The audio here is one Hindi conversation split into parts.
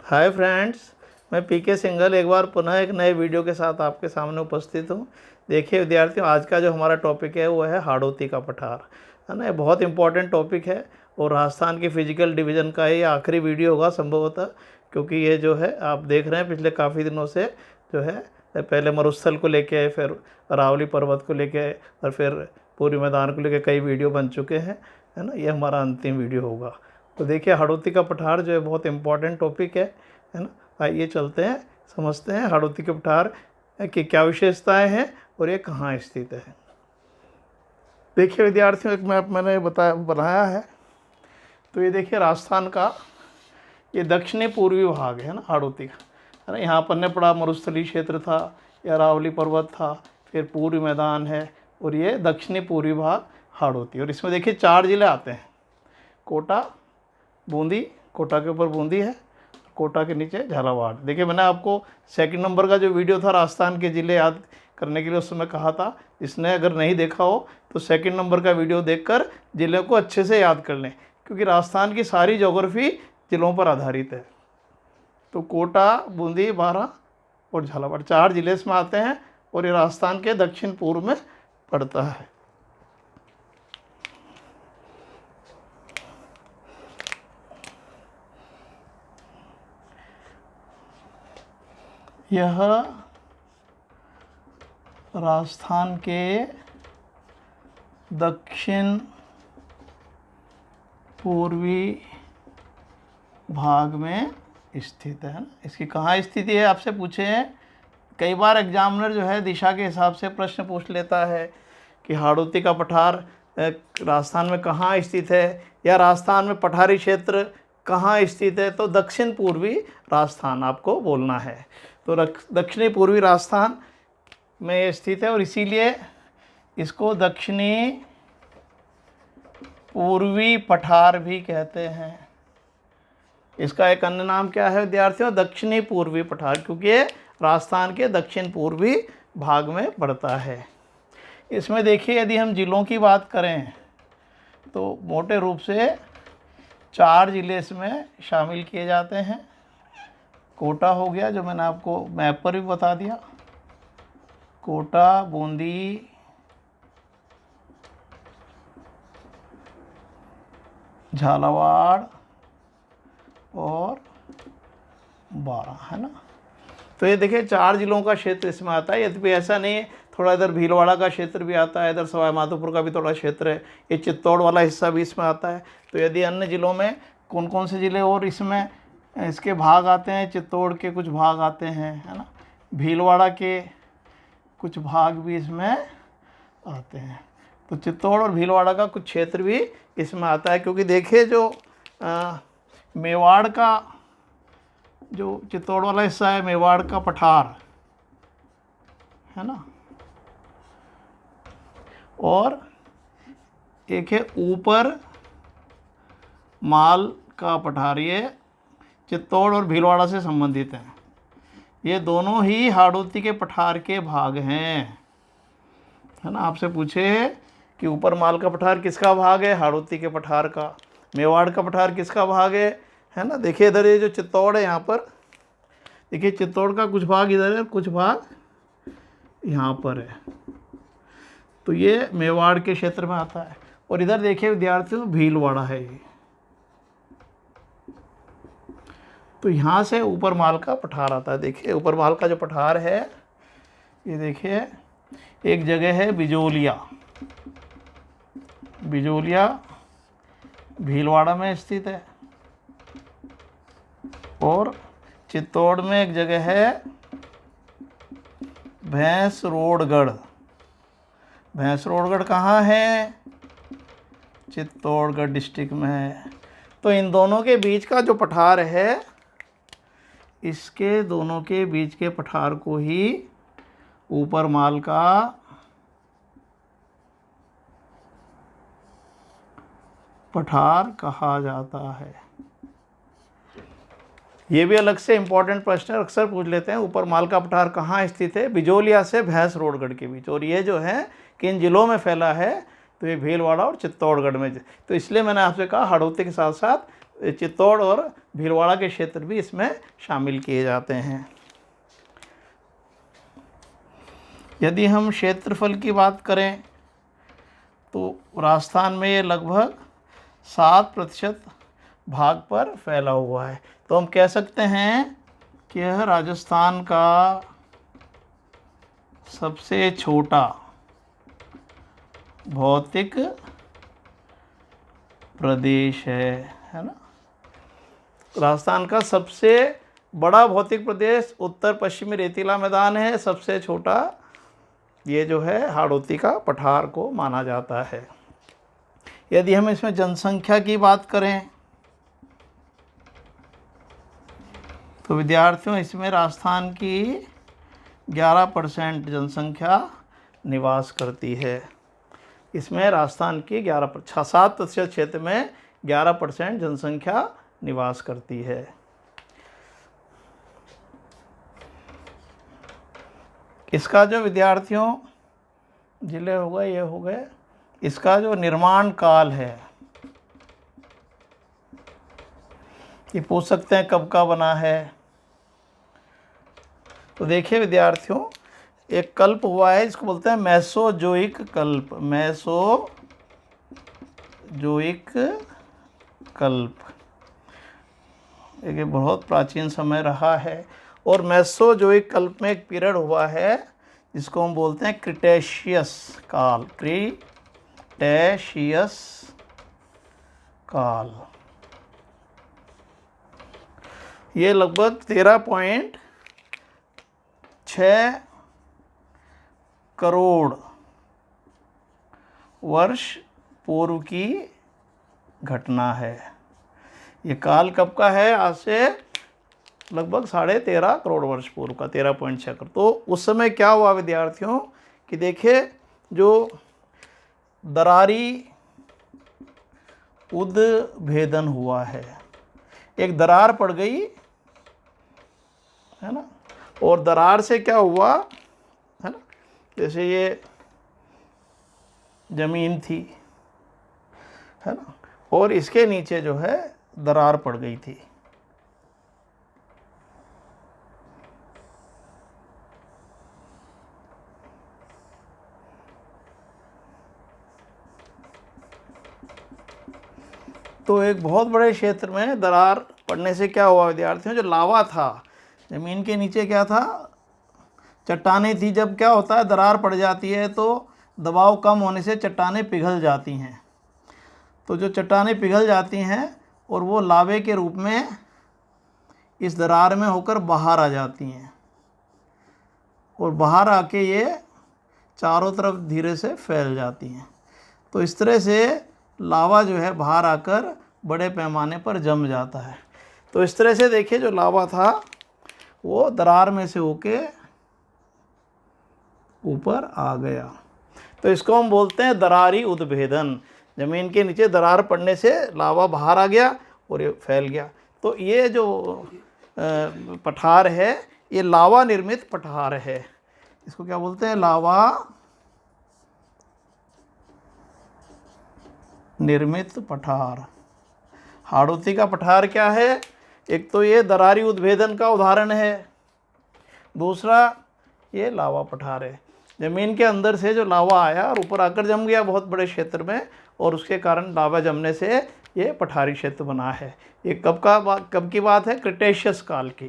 हाय फ्रेंड्स, मैं पीके सिंघल एक बार पुनः एक नए वीडियो के साथ आपके सामने उपस्थित हूँ। देखिए विद्यार्थियों, आज का जो हमारा टॉपिक है वो है हाड़ौती का पठार, है ना। ये बहुत इंपॉर्टेंट टॉपिक है और राजस्थान की फिजिकल डिवीज़न का ये आखिरी वीडियो होगा संभवतः, क्योंकि ये जो है आप देख रहे हैं पिछले काफ़ी दिनों से जो है पहले मरुस्थल को लेके आए, फिर अरावली पर्वत को लेके आए और फिर पूरी मैदान को लेके कई वीडियो बन चुके हैं, है ना। ये हमारा अंतिम वीडियो होगा। तो देखिए हाड़ौती का पठार जो है बहुत इंपॉर्टेंट टॉपिक है ना। आइए चलते हैं, समझते हैं हाड़ौती के पठार की क्या विशेषताएं हैं और ये कहाँ स्थित है। देखिए विद्यार्थियों, एक मैप मैंने बनाया है। तो ये देखिए राजस्थान का ये दक्षिणी पूर्वी भाग है ना हाड़ौती का, है ना। यहाँ पन्ने पड़ा मरुस्थलीय क्षेत्र था, ये अरावली पर्वत था, फिर पूर्वी मैदान है और ये दक्षिणी पूर्वी भाग हाड़ौती। और इसमें देखिए 4 जिले आते हैं, कोटा, बूंदी, कोटा के ऊपर बूंदी है, कोटा के नीचे झालावाड़। देखिए मैंने आपको सेकंड नंबर का जो वीडियो था राजस्थान के ज़िले याद करने के लिए उस समय कहा था, इसने अगर नहीं देखा हो तो सेकंड नंबर का वीडियो देखकर ज़िले को अच्छे से याद कर लें, क्योंकि राजस्थान की सारी ज्योग्राफी ज़िलों पर आधारित है। तो कोटा, बूंदी, बारां और झालावाड़ 4 ज़िले इसमें आते हैं और ये राजस्थान के दक्षिण पूर्व में पड़ता है। यह राजस्थान के दक्षिण पूर्वी भाग में स्थित है ना। इसकी कहाँ स्थिति है आपसे पूछे हैं। कई बार एग्जामिनर जो है दिशा के हिसाब से प्रश्न पूछ लेता है कि हाड़ौती का पठार राजस्थान में कहाँ स्थित है, या राजस्थान में पठारी क्षेत्र कहाँ स्थित है। तो दक्षिण पूर्वी राजस्थान आपको बोलना है। तो दक्षिणी पूर्वी राजस्थान में स्थित है और इसीलिए इसको दक्षिणी पूर्वी पठार भी कहते हैं। इसका एक अन्य नाम क्या है विद्यार्थियों? दक्षिणी पूर्वी पठार, क्योंकि ये राजस्थान के दक्षिण पूर्वी भाग में पड़ता है। इसमें देखिए यदि हम जिलों की बात करें तो मोटे रूप से 4 जिले इसमें शामिल किए जाते हैं। कोटा हो गया, जो मैंने आपको मैप पर भी बता दिया, कोटा, बूंदी, झालावाड़ और बारां, है ना। तो ये देखिए 4 जिलों का क्षेत्र इसमें आता है। यद्यपि ऐसा नहीं है, थोड़ा इधर भीलवाड़ा का क्षेत्र भी आता है, इधर सवाई माधोपुर का भी थोड़ा क्षेत्र है, ये चित्तौड़ वाला हिस्सा भी इसमें आता है। तो यदि अन्य जिलों में कौन कौन से ज़िले और इसमें इसके भाग आते हैं, चित्तौड़ के कुछ भाग आते हैं, है ना, भीलवाड़ा के कुछ भाग भी इसमें आते हैं। तो चित्तौड़ और भीलवाड़ा का कुछ क्षेत्र भी इसमें आता है, क्योंकि देखिए जो मेवाड़ का जो चित्तौड़ वाला हिस्सा है, मेवाड़ का पठार, है ना, और एक है ऊपर माल का पठार, ये चित्तौड़ और भीलवाड़ा से संबंधित हैं। ये दोनों ही हाड़ौती के पठार के भाग हैं, है ना। आपसे पूछे कि ऊपर माल का पठार किसका भाग है? हाड़ौती के पठार का। मेवाड़ का पठार किसका भाग है ना। देखिए इधर ये जो चित्तौड़ है, यहाँ पर देखिए चित्तौड़ का कुछ भाग इधर है, कुछ भाग यहाँ पर है। तो ये मेवाड़ के क्षेत्र में आता है। और इधर देखिए विद्यार्थियों भीलवाड़ा है ये। तो यहाँ से ऊपर माल का पठार आता है। देखिए ऊपर माल का जो पठार है, ये देखिए एक जगह है बिजोलिया। बिजोलिया भीलवाड़ा में स्थित है। और चित्तौड़ में एक जगह है भैंसरोड़गढ़। भैंसरोड़गढ़ कहाँ है? चित्तौड़गढ़ डिस्ट्रिक्ट में है। तो इन दोनों के बीच का जो पठार है, इसके दोनों के बीच के पठार को ही ऊपर माल का पठार कहा जाता है। ये भी अलग से इंपॉर्टेंट प्रश्न अक्सर पूछ लेते हैं। ऊपर माल का पठार कहाँ स्थित है? बिजोलिया से भैंसरोड़गढ़ के बीच। और ये जो है किन जिलों में फैला है? तो ये भीलवाड़ा और चित्तौड़गढ़ में। तो इसलिए मैंने आपसे कहा हाड़ौती के साथ साथ चित्तौड़ और भीलवाड़ा के क्षेत्र भी इसमें शामिल किए जाते हैं। यदि हम क्षेत्रफल की बात करें तो राजस्थान में ये लगभग 7% भाग पर फैला हुआ है। तो हम कह सकते हैं कि यह राजस्थान का सबसे छोटा भौतिक प्रदेश है ना। राजस्थान का सबसे बड़ा भौतिक प्रदेश उत्तर पश्चिमी रेतीला मैदान है, सबसे छोटा ये जो है हाड़ौती का पठार को माना जाता है। यदि हम इसमें जनसंख्या की बात करें तो विद्यार्थियों इसमें राजस्थान की 11% जनसंख्या निवास करती है। इसमें राजस्थान की 7% क्षेत्र में 11% जनसंख्या निवास करती है। इसका जो विद्यार्थियों जिले हो गए ये हो गए, इसका जो निर्माण काल है ये पूछ सकते हैं कब का बना है। तो देखिए विद्यार्थियों, एक कल्प हुआ है, इसको बोलते हैं मेसोजोइक कल्प। मेसोजोइक कल्प एक बहुत प्राचीन समय रहा है। और मेसोजोइक कल्प में एक पीरियड हुआ है जिसको हम बोलते हैं क्रिटेशियस काल। क्रिटेशियस काल ये लगभग 13.6 करोड़ वर्ष पूर्व की घटना है। ये काल कब का है? आज से लगभग 13.5 करोड़ वर्ष पूर्व का, 13.6 करोड़। तो उस समय क्या हुआ विद्यार्थियों कि देखिए जो दरारी उद्भेदन हुआ है, एक दरार पड़ गई है ना, और दरार से क्या हुआ है ना, जैसे ये जमीन थी है ना, और इसके नीचे जो है दरार पड़ गई थी। तो एक बहुत बड़े क्षेत्र में दरार पड़ने से क्या हुआ विद्यार्थियों, जो लावा था ज़मीन के नीचे क्या था, चट्टानें थी। जब क्या होता है दरार पड़ जाती है तो दबाव कम होने से चट्टानें पिघल जाती हैं। तो जो चट्टानें पिघल जाती हैं और वो लावे के रूप में इस दरार में होकर बाहर आ जाती हैं, और बाहर आके ये चारों तरफ धीरे से फैल जाती हैं। तो इस तरह से लावा जो है बाहर आकर बड़े पैमाने पर जम जाता है। तो इस तरह से देखिए जो लावा था वो दरार में से होके ऊपर आ गया। तो इसको हम बोलते हैं दरारी उद्भेदन। ज़मीन के नीचे दरार पड़ने से लावा बाहर आ गया और ये फैल गया। तो ये जो पठार है ये लावा निर्मित पठार है। इसको क्या बोलते हैं? लावा निर्मित पठार। हाड़ौती का पठार क्या है? एक तो ये दरारी उद्भेदन का उदाहरण है, दूसरा ये लावा पठार है। ज़मीन के अंदर से जो लावा आया और ऊपर आकर जम गया बहुत बड़े क्षेत्र में, और उसके कारण लावा जमने से ये पठारी क्षेत्र बना है। ये कब की बात है? क्रिटेशियस काल की।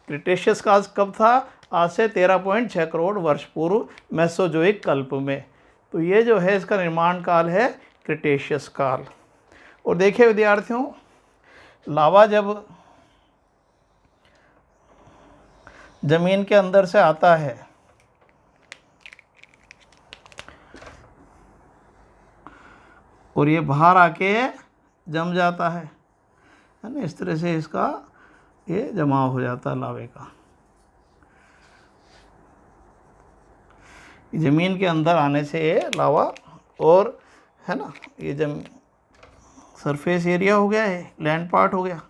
क्रिटेशियस काल कब था? आज से 13.6 करोड़ वर्ष पूर्व मेसोजोइक कल्प में। तो ये जो है इसका निर्माण काल है क्रिटेशियस काल। और देखिए विद्यार्थियों, लावा जब ज़मीन के अंदर से आता है और ये बाहर आके जम जाता है ना, इस तरह से इसका ये जमाव हो जाता है लावे का। ज़मीन के अंदर आने से ये लावा, और है ना ये सरफेस एरिया हो गया है, लैंड पार्ट हो गया।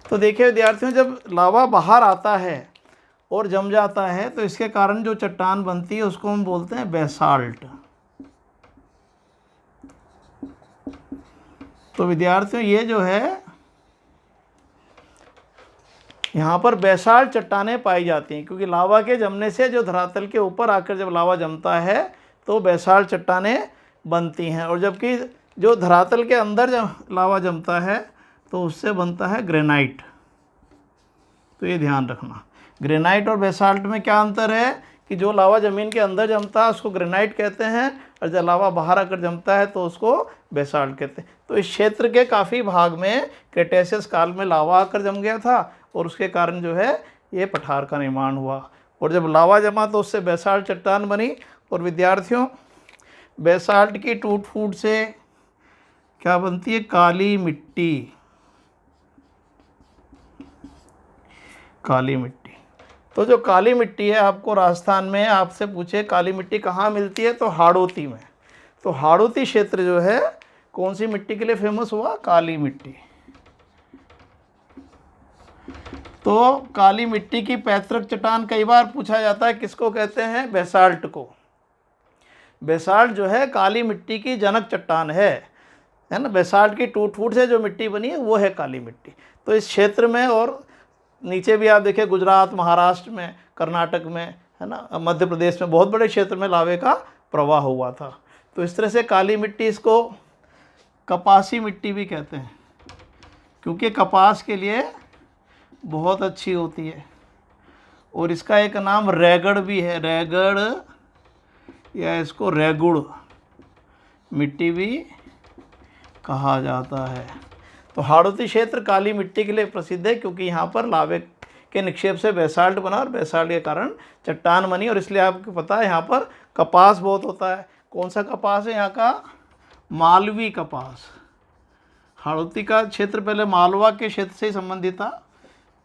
तो देखिए विद्यार्थियों, जब लावा बाहर आता है और जम जाता है तो इसके कारण जो चट्टान बनती है उसको हम बोलते हैं बेसाल्ट। तो विद्यार्थियों ये जो है यहाँ पर बेसाल्ट चट्टानें पाई जाती हैं, क्योंकि लावा के जमने से जो धरातल के ऊपर आकर जब लावा जमता है तो बेसाल्ट चट्टानें बनती हैं, और जबकि जो धरातल के अंदर जब लावा जमता है तो उससे बनता है ग्रेनाइट। तो ये ध्यान रखना, ग्रेनाइट और बेसाल्ट में क्या अंतर है कि जो लावा ज़मीन के अंदर जमता है उसको ग्रेनाइट कहते हैं, और जब लावा बाहर आकर जमता है तो उसको बेसाल्ट कहते हैं। तो इस क्षेत्र के काफ़ी भाग में क्रेटेशियस काल में लावा आकर जम गया था, और उसके कारण जो है ये पठार का निर्माण हुआ, और जब लावा जमा तो उससे बेसाल्ट चट्टान बनी। और विद्यार्थियों बेसाल्ट की टूट फूट से क्या बनती है? काली मिट्टी। काली मिट्टी, तो जो काली मिट्टी है, आपको राजस्थान में आपसे पूछे काली मिट्टी कहाँ मिलती है तो हाड़ौती में। तो हाड़ौती क्षेत्र जो है कौन सी मिट्टी के लिए फेमस हुआ? काली मिट्टी। तो काली मिट्टी की पैतृक चट्टान कई बार पूछा जाता है, किसको कहते हैं? बेसाल्ट को। बेसाल्ट जो है काली मिट्टी की जनक चट्टान है ना। बेसाल्ट की टूट फूट से जो मिट्टी बनी है वो है काली मिट्टी। तो इस क्षेत्र में, और नीचे भी आप देखिए गुजरात, महाराष्ट्र में, कर्नाटक में, है ना, मध्य प्रदेश में बहुत बड़े क्षेत्र में लावे का प्रवाह हुआ था। तो इस तरह से काली मिट्टी, इसको कपासी मिट्टी भी कहते हैं, क्योंकि कपास के लिए बहुत अच्छी होती है। और इसका एक नाम रैगड़ भी है, रैगड़, या इसको रेगुड़ मिट्टी भी कहा जाता है। तो हाड़ौती क्षेत्र काली मिट्टी के लिए प्रसिद्ध है, क्योंकि यहाँ पर लावे के निक्षेप से बेसाल्ट बना, और बेसाल्ट के कारण चट्टान बनी। और इसलिए आपको पता है यहाँ पर कपास बहुत होता है। कौन सा कपास है यहाँ का? मालवी कपास। हाड़ौती का क्षेत्र पहले मालवा के क्षेत्र से ही संबंधित था,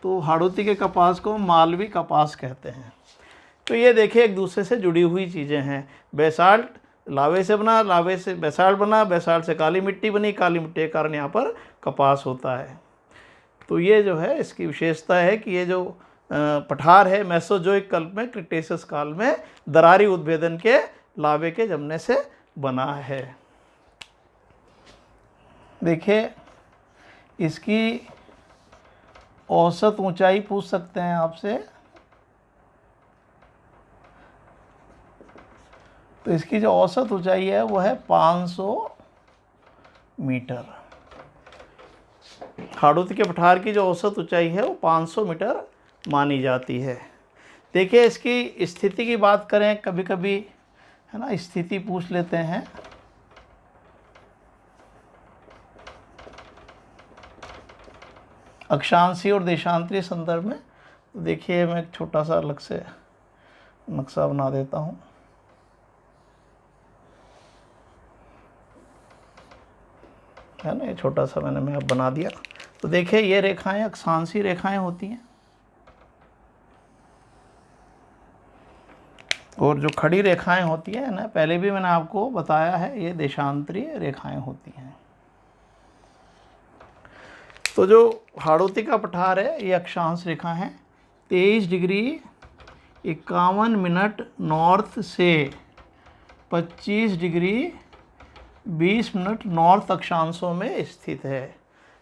तो हाड़ौती के कपास को मालवी कपास कहते हैं। तो ये देखिए एक दूसरे से जुड़ी हुई चीज़ें हैं। बेसाल्ट लावे से बना, लावे से बेसाल्ट बना, बेसाल्ट से काली मिट्टी बनी, काली मिट्टी के कारण यहाँ पर कपास होता है। तो ये जो है इसकी विशेषता है कि ये जो पठार है मेसोजोइक कल्प में, क्रिटेशियस काल में दरारी उद्भेदन के लावे के जमने से बना है। देखिए इसकी औसत ऊंचाई पूछ सकते हैं आपसे। तो इसकी जो औसत ऊंचाई है वो है 500 मीटर। हाड़ौती के पठार की जो औसत ऊंचाई है वो 500 मीटर मानी जाती है। देखिए इसकी स्थिति की बात करें, कभी कभी है ना स्थिति पूछ लेते हैं। अक्षांशीय और देशांतरीय संदर्भ में देखिए मैं एक छोटा सा अलग से नक्शा बना देता हूँ। है ना, ये छोटा सा मैंने मैप बना दिया। तो देखिए ये रेखाएं अक्षांशीय रेखाएं होती हैं, और जो खड़ी रेखाएं होती है ना, पहले भी मैंने आपको बताया है, ये देशांतरीय रेखाएं होती हैं। तो जो हाड़ौती का पठार है ये अक्षांश रेखा है। 23 डिग्री 51 मिनट नॉर्थ से 25 डिग्री 20 मिनट नॉर्थ अक्षांशों में स्थित है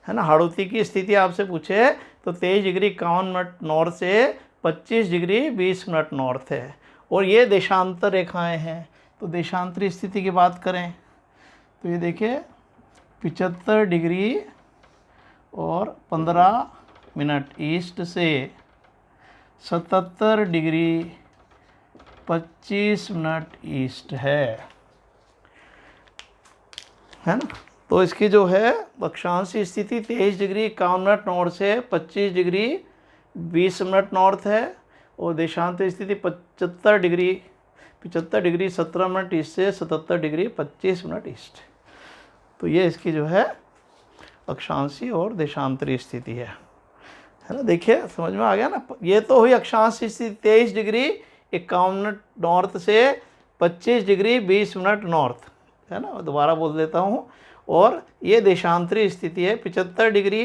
ना। हाड़ौती की स्थिति आपसे पूछे तो 23 डिग्री 51 मिनट नॉर्थ से 25 डिग्री 20 मिनट नॉर्थ है, और ये देशांतर रेखाएं हैं। तो देशांतरी स्थिति की बात करें तो ये देखिए 75 डिग्री और 15 मिनट ईस्ट से 77 डिग्री 25 मिनट ईस्ट है ना। तो इसकी जो है अक्षांशीय स्थिति 23 डिग्री 51 मिनट नॉर्थ से 25 डिग्री 20 मिनट नॉर्थ है, और देशांतर स्थिति 75 डिग्री 17 मिनट ईस्ट से 77 डिग्री 25 मिनट ईस्ट। तो ये इसकी जो है अक्षांशीय और देशांतरीय स्थिति है ना। देखिए समझ में आ गया ना। ये तो हुई अक्षांशीय स्थिति 23 डिग्री 51 मिनट नॉर्थ से 25 डिग्री 20 मिनट नॉर्थ, है ना। दोबारा बोल देता हूँ। और ये देशांतरीय स्थिति है 75 डिग्री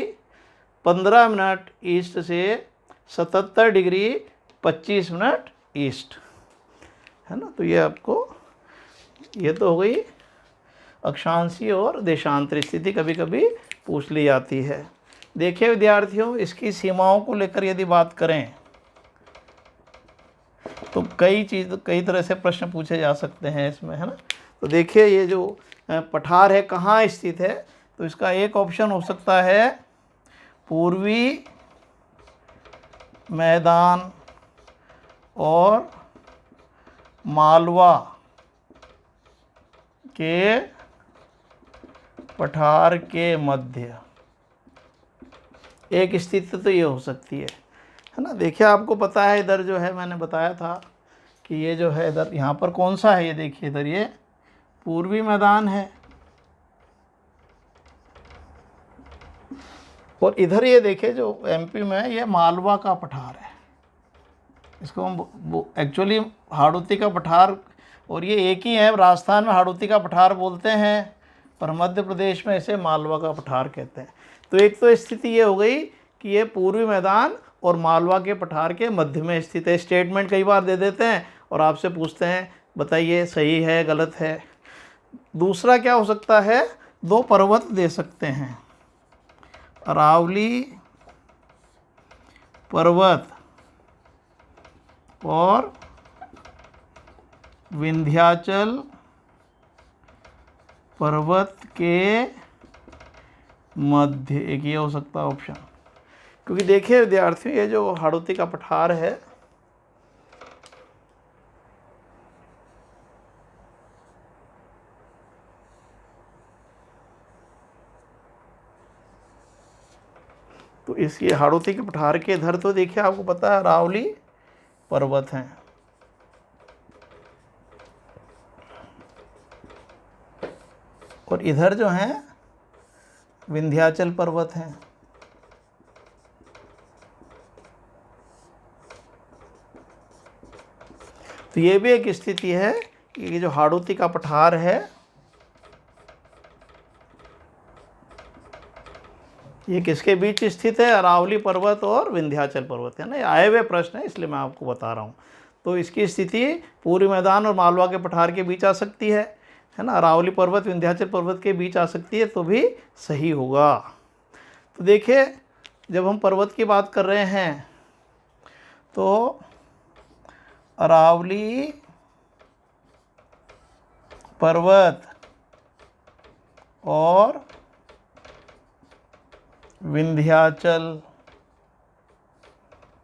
15 मिनट ईस्ट से 77 डिग्री 25 मिनट ईस्ट, है ना। तो ये आपको, ये तो हो गई अक्षांशीय और देशांतरी स्थिति कभी कभी पूछ ली जाती है। देखिए विद्यार्थियों, इसकी सीमाओं को लेकर यदि बात करें तो कई तरह से प्रश्न पूछे जा सकते हैं इसमें, है ना। तो देखिए ये जो पठार है कहाँ स्थित है, तो इसका एक ऑप्शन हो सकता है पूर्वी मैदान और मालवा के पठार के मध्य एक स्थिति तो ये हो सकती है ना। देखिए आपको पता है इधर जो है मैंने बताया था कि ये जो है इधर यहाँ पर कौन सा है, ये देखिए इधर ये पूर्वी मैदान है और इधर ये देखिए जो एमपी में ये मालवा का पठार है। इसको हम एक्चुअली हाड़ौती का पठार, और ये एक ही है, राजस्थान में हाड़ौती का पठार बोलते हैं पर मध्य प्रदेश में इसे मालवा का पठार कहते हैं। तो एक तो स्थिति ये हो गई कि ये पूर्वी मैदान और मालवा के पठार के मध्य में स्थित है। स्टेटमेंट कई बार दे देते हैं और आपसे पूछते हैं बताइए सही है गलत है। दूसरा क्या हो सकता है, दो पर्वत दे सकते हैं, अरावली पर्वत और विंध्याचल पर्वत के मध्य, एक ये हो सकता है ऑप्शन। क्योंकि देखिए विद्यार्थियों ये जो हाड़ौती का पठार है तो इस ये हाड़ौती के पठार के इधर तो देखिए आपको पता है अरावली पर्वत हैं और इधर जो हैं विंध्याचल पर्वत हैं। तो ये भी एक स्थिति है कि ये जो हाड़ौती का पठार है ये किसके बीच स्थित है, अरावली पर्वत और विंध्याचल पर्वत, है ना। ये आए हुए प्रश्न है इसलिए मैं आपको बता रहा हूँ। तो इसकी स्थिति पूर्वी मैदान और मालवा के पठार के बीच आ सकती है ना। अरावली पर्वत विंध्याचल पर्वत के बीच आ सकती है तो भी सही होगा। तो देखिए जब हम पर्वत की बात कर रहे हैं तो अरावली पर्वत और विंध्याचल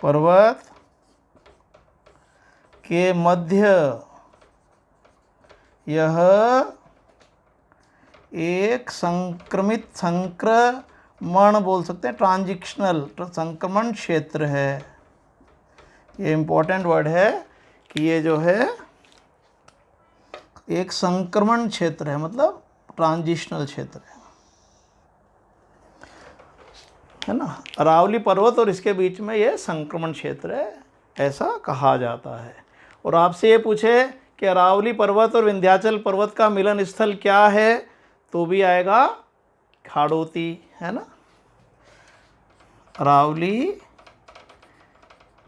पर्वत के मध्य यह एक संक्रमण बोल सकते हैं, ट्रांजिशनल संक्रमण क्षेत्र है। ये इम्पोर्टेंट वर्ड है कि ये जो है एक संक्रमण क्षेत्र है, मतलब ट्रांजिशनल क्षेत्र है ना। अरावली पर्वत और इसके बीच में ये संक्रमण क्षेत्र है, ऐसा कहा जाता है। और आपसे ये पूछे कि अरावली पर्वत और विंध्याचल पर्वत का मिलन स्थल क्या है, तो भी आएगा हाड़ौती, है ना। अरावली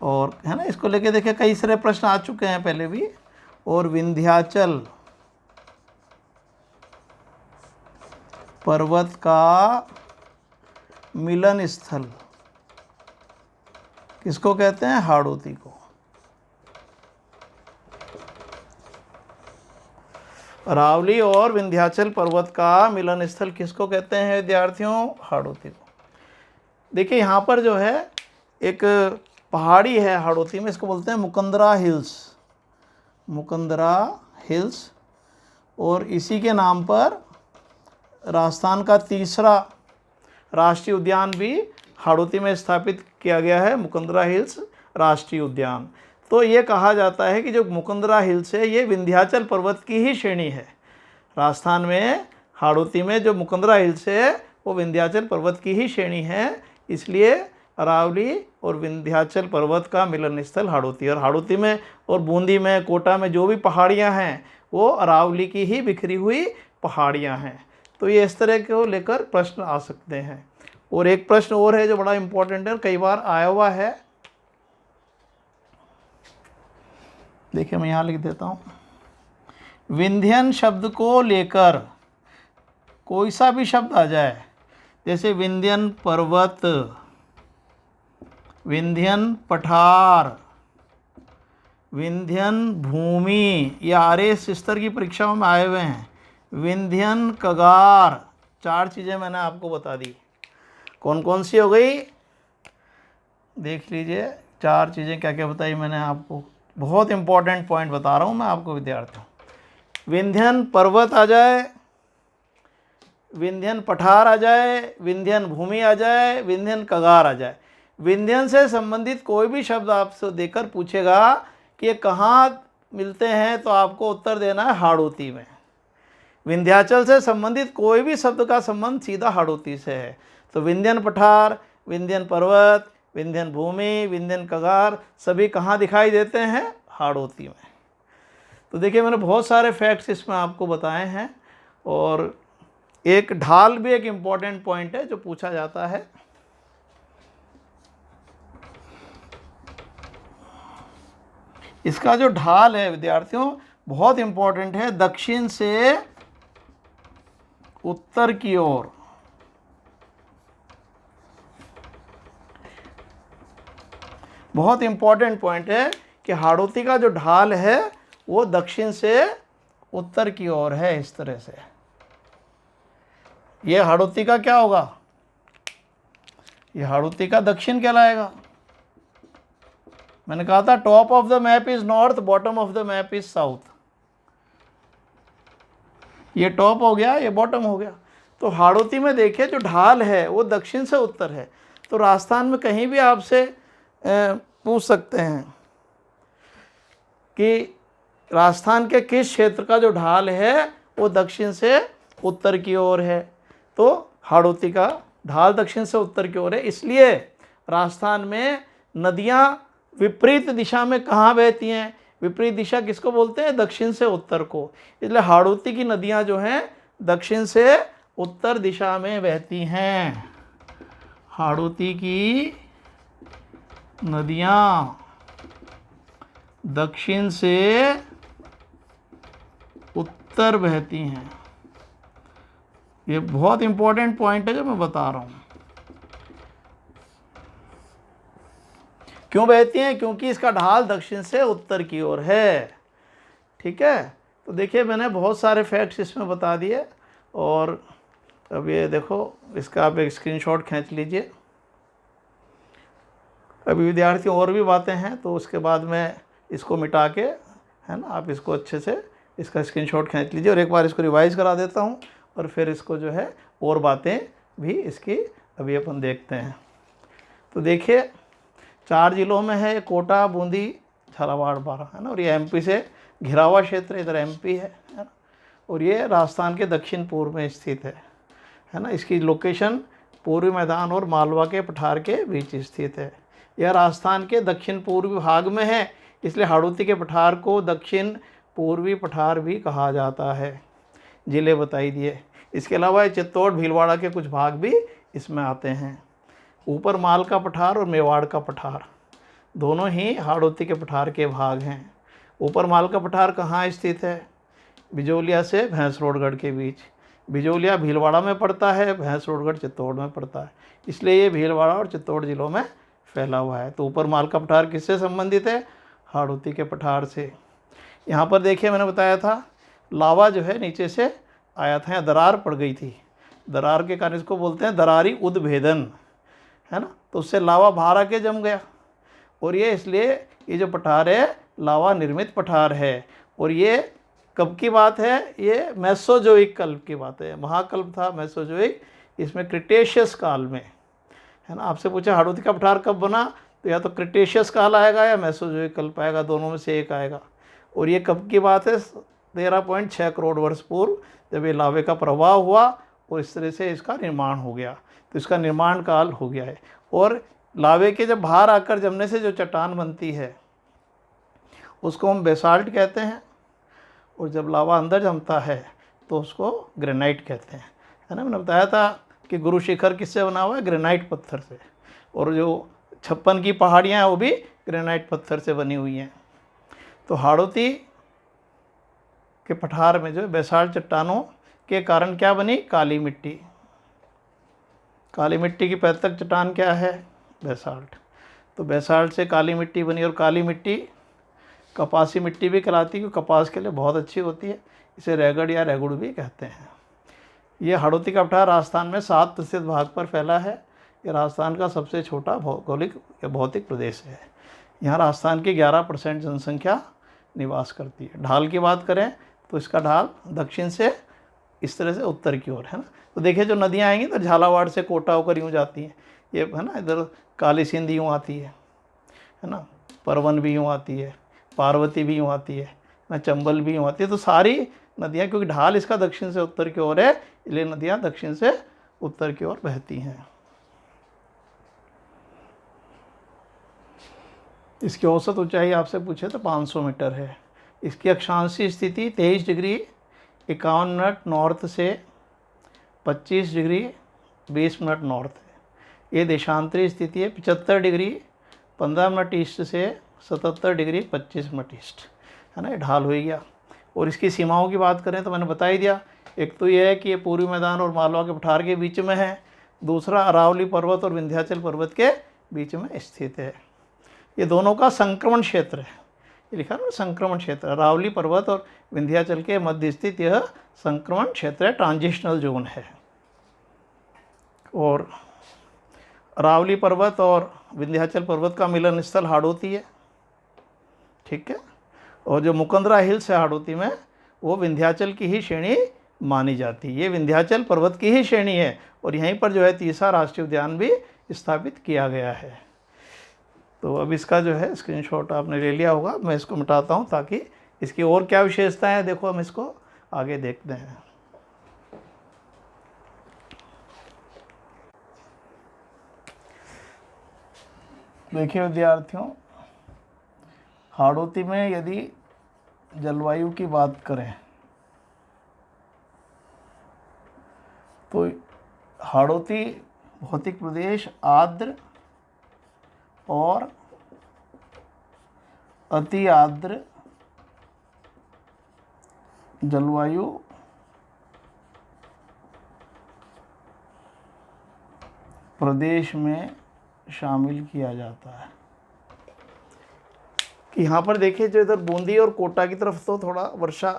और, है ना, इसको लेके देखिए कई सारे प्रश्न आ चुके हैं पहले भी। और विंध्याचल पर्वत का मिलन स्थल किसको कहते हैं, हाड़ौती को। अरावली और विंध्याचल पर्वत का मिलन स्थल किसको कहते हैं विद्यार्थियों, हाड़ौती को। देखिए यहाँ पर जो है एक पहाड़ी है हाड़ौती में, इसको बोलते हैं मुकंदरा हिल्स, मुकंदरा हिल्स। और इसी के नाम पर राजस्थान का तीसरा राष्ट्रीय उद्यान भी हाड़ौती में स्थापित किया गया है, मुकंदरा हिल्स राष्ट्रीय उद्यान। तो ये कहा जाता है कि जो मुकंदरा हिल्स है ये विंध्याचल पर्वत की ही श्रेणी है। राजस्थान में हाड़ौती में जो मुकंदरा हिल्स है वो विंध्याचल पर्वत की ही श्रेणी है, इसलिए अरावली और विंध्याचल पर्वत का मिलन स्थल हाड़ौती। और हाड़ौती में और बूंदी में, कोटा में जो भी पहाड़ियाँ हैं वो अरावली की ही बिखरी हुई पहाड़ियाँ हैं। तो ये इस तरह को लेकर प्रश्न आ सकते हैं। और एक प्रश्न और है जो बड़ा इम्पोर्टेंट है, कई बार आया हुआ है, देखिए मैं यहाँ लिख देता हूँ। विंध्यन शब्द को लेकर कोई सा भी शब्द आ जाए, जैसे विंध्यन पर्वत, विंध्यन पठार, विंध्यन भूमि, ये आरएस स्तर की परीक्षाओं में आए हुए हैं। विंध्यन कगार, 4 चीज़ें मैंने आपको बता दी। कौन कौन सी हो गई देख लीजिए, 4 चीज़ें क्या क्या बताई मैंने आपको। बहुत इंपॉर्टेंट पॉइंट बता रहा हूँ मैं आपको विद्यार्थियों। विंध्यन पर्वत आ जाए, विंध्यन पठार आ जाए, विंध्यन भूमि आ जाए, विंध्यन कगार आ जाए। विंध्यन से संबंधित कोई भी शब्द आपसे देकर पूछेगा कि ये कहाँ मिलते हैं, तो आपको उत्तर देना है हाड़ौती में। विंध्याचल से संबंधित कोई भी शब्द का संबंध सीधा हाड़ौती से है। तो विंध्यन पठार, विंध्यन पर्वत, विंध्यन भूमि, विंध्यन कगार सभी कहाँ दिखाई देते हैं, हाड़ौती में। तो देखिए मैंने बहुत सारे फैक्ट्स इसमें आपको बताए हैं। और एक ढाल भी एक इम्पॉर्टेंट पॉइंट है जो पूछा जाता है। इसका जो ढाल है विद्यार्थियों बहुत इंपॉर्टेंट है, दक्षिण से उत्तर की ओर। बहुत इंपॉर्टेंट पॉइंट है कि हाड़ौती का जो ढाल है वो दक्षिण से उत्तर की ओर है, इस तरह से। ये हाड़ौती का क्या होगा, ये हाड़ौती का दक्षिण कहलाएगा। मैंने कहा था top of the map is north, bottom of the map is south. ये टॉप हो गया, ये बॉटम हो गया। तो हाड़ौती में देखिए जो ढाल है वो दक्षिण से उत्तर है। तो राजस्थान में कहीं भी आपसे पूछ सकते हैं कि राजस्थान के किस क्षेत्र का जो ढाल है वो दक्षिण से उत्तर की ओर है, तो हाड़ौती का ढाल दक्षिण से उत्तर की ओर है। इसलिए राजस्थान में नदियाँ विपरीत दिशा में कहाँ बहती हैं, विपरीत दिशा किसको बोलते हैं, दक्षिण से उत्तर को। इसलिए हाड़ौती की नदियाँ जो हैं दक्षिण से उत्तर दिशा में बहती हैं। हाड़ौती की नदियाँ दक्षिण से उत्तर बहती हैं। ये बहुत इंपॉर्टेंट पॉइंट है जो मैं बता रहा हूँ। क्यों बहती हैं, क्योंकि इसका ढाल दक्षिण से उत्तर की ओर है। ठीक है, तो देखिए मैंने बहुत सारे फैक्ट्स इसमें बता दिए। और अब ये देखो, इसका आप एक स्क्रीनशॉट खींच लीजिए। अभी विद्यार्थियों और भी बातें हैं, तो उसके बाद मैं इसको मिटा के, है ना, आप इसको अच्छे से इसका स्क्रीनशॉट खींच लीजिए। और एक बार इसको रिवाइज करा देता हूँ, और फिर इसको जो है और बातें भी इसकी अभी अपन देखते हैं। तो देखिए 4 जिलों में है, कोटा, बूंदी, झालावाड़, बारां, है ना। और ये एमपी से घिरा हुआ क्षेत्र, इधर एमपी है ना। और ये राजस्थान के दक्षिण पूर्व में स्थित है ना। इसकी लोकेशन पूर्वी मैदान और मालवा के पठार के बीच स्थित है। यह राजस्थान के दक्षिण पूर्वी भाग में है, इसलिए हाड़ौती के पठार को दक्षिण पूर्वी पठार भी कहा जाता है। जिले बताई दिए। इसके अलावा चित्तौड़, भीलवाड़ा के कुछ भाग भी इसमें आते हैं। ऊपर माल का पठार और मेवाड़ का पठार दोनों ही हाड़ौती के पठार के भाग हैं। ऊपर माल का पठार कहाँ स्थित है, बिजोलिया से भैंसरोडगढ़ के बीच। बिजोलिया भीलवाड़ा में पड़ता है, भैंसरोडगढ़ चित्तौड़ में पड़ता है, इसलिए ये भीलवाड़ा और चित्तौड़ जिलों में फैला हुआ है। तो ऊपर माल का पठार किससे संबंधित है, हाड़ौती के पठार से। यहाँ पर देखिए मैंने बताया था लावा जो है नीचे से आया था, यहाँ दरार पड़ गई थी। दरार के कारण इसको बोलते हैं दरारी उद्भेदन, है ना। तो उससे लावा बाहर आके जम गया, और ये इसलिए ये जो पठार है लावा निर्मित पठार है। और ये कब की बात है, ये मेसोजोइक कल्प की बात है। महाकल्प था मेसोजोइक, इसमें क्रिटेशियस काल में, है ना। आपसे पूछा हाड़ौती का पठार कब बना, तो या तो क्रिटेशियस काल आएगा या मेसोजोइक कल्प आएगा, दोनों में से एक आएगा। और ये कब की बात है, 13.6 करोड़ वर्ष पूर्व, जब ये लावे का प्रवाह हुआ और इस तरह से इसका निर्माण हो गया। तो इसका निर्माण काल हो गया है। और लावे के जब बाहर आकर जमने से जो चट्टान बनती है उसको हम बेसाल्ट कहते हैं, और जब लावा अंदर जमता है तो उसको ग्रेनाइट कहते हैं, है ना। मैंने बताया था कि गुरु शिखर किससे बना हुआ है, ग्रेनाइट पत्थर से। और जो 56 की पहाड़ियाँ हैं वो भी ग्रेनाइट पत्थर से बनी हुई हैं। तो हाड़ौती के पठार में जो बेसाल्ट चट्टानों के कारण क्या बनी? काली मिट्टी। काली मिट्टी की पैतृक चट्टान क्या है? बेसाल्ट। तो बेसाल्ट से काली मिट्टी बनी, और काली मिट्टी कपासी मिट्टी भी कहलाती है, क्योंकि कपास के लिए बहुत अच्छी होती है। इसे रेगड़ या रेगुड़ भी कहते हैं। ये हाड़ौती का पठार राजस्थान में 7% भाग पर फैला है। ये राजस्थान का सबसे छोटा भौगोलिक या भौतिक प्रदेश है। यहाँ राजस्थान की 11% जनसंख्या निवास करती है। ढाल की बात करें तो इसका ढाल दक्षिण से इस तरह से उत्तर की ओर है ना। तो देखिए जो नदियाँ आएंगी तो झालावाड़ से कोटा होकर यूँ जाती हैं, ये है ना। इधर काली सिंध यूँ आती है ना। परवन भी यूँ आती है, पार्वती भी यूँ आती है ना, चंबल भी यूँ आती है। तो सारी नदियाँ, क्योंकि ढाल इसका दक्षिण से उत्तर की ओर है, इसलिए नदियाँ दक्षिण से उत्तर की ओर बहती हैं। इसकी औसत ऊंचाई आपसे पूछे तो 500 मीटर है। इसकी अक्षांशीय स्थिति 23 डिग्री 51 मिनट नॉर्थ से 25 डिग्री 20 मिनट नॉर्थ है। ये देशांतरी स्थिति है 75 डिग्री 15 मिनट ईस्ट से 77 डिग्री 25 मिनट ईस्ट, है ना। ये ढाल हो गया। और इसकी सीमाओं की बात करें तो मैंने बता ही दिया। एक तो ये है कि ये पूर्वी मैदान और मालवा के पठार के बीच में है। दूसरा अरावली पर्वत और विंध्याचल पर्वत के बीच में स्थित है। ये दोनों का संक्रमण क्षेत्र है। ये लिखा ना, संक्रमण क्षेत्र। अरावली पर्वत और विंध्याचल के मध्य स्थित यह संक्रमण क्षेत्र है, ट्रांजिशनल जोन है। और अरावली पर्वत और विंध्याचल पर्वत का मिलन स्थल हाड़ौती है, ठीक है। और जो मुकंदरा हिल्स है हाड़ौती में, वो विंध्याचल की ही श्रेणी मानी जाती है। ये विंध्याचल पर्वत की ही श्रेणी है। और यहीं पर जो है तीसरा राष्ट्रीय उद्यान भी स्थापित किया गया है। तो अब इसका जो है स्क्रीनशॉट आपने ले लिया होगा। मैं इसको मिटाता हूँ ताकि इसकी और क्या विशेषताएं हैं, देखो हम इसको आगे देखते हैं। देखिए विद्यार्थियों, हाड़ौती में यदि जलवायु की बात करें तो हाड़ौती भौतिक प्रदेश आर्द्र और अति आर्द्र जलवायु प्रदेश में शामिल किया जाता है। कि यहाँ पर देखिए जो इधर बूंदी और कोटा की तरफ तो थोड़ा वर्षा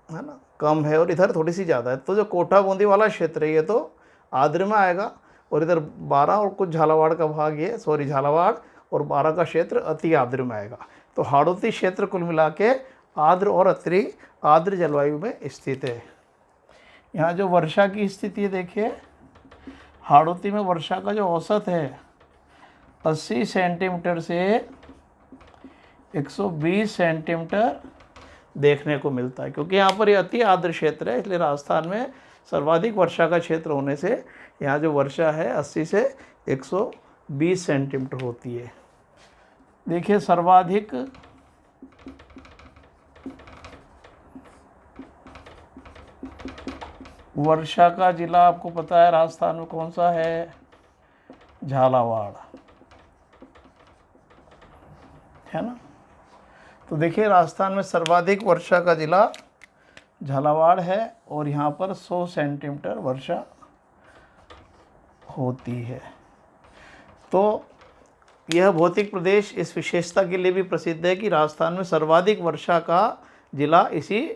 है ना कम है, और इधर थोड़ी सी ज़्यादा है। तो जो कोटा बूंदी वाला क्षेत्र है ये तो आर्द्र में आएगा, और इधर 12 और कुछ झालावाड़ का भाग, ये झालावाड़ और 12 का क्षेत्र अति आर्द्र में आएगा। तो हाड़ौती क्षेत्र कुल मिला के आर्द्र और अति आर्द्र जलवायु में स्थित है। यहाँ जो वर्षा की स्थिति देखिए, हाड़ौती में वर्षा का जो औसत है 80 सेंटीमीटर से 120 सेंटीमीटर देखने को मिलता है। क्योंकि यहाँ पर ये अति आर्द्र क्षेत्र है, इसलिए राजस्थान में सर्वाधिक वर्षा का क्षेत्र होने से यहाँ जो वर्षा है 80 से 120 सेंटीमीटर होती है। देखिए सर्वाधिक वर्षा का जिला आपको पता है राजस्थान में कौन सा है? झालावाड़, है ना। तो देखिए राजस्थान में सर्वाधिक वर्षा का जिला झालावाड़ है, और यहाँ पर 100 सेंटीमीटर वर्षा होती है। तो यह भौतिक प्रदेश इस विशेषता के लिए भी प्रसिद्ध है कि राजस्थान में सर्वाधिक वर्षा का जिला इसी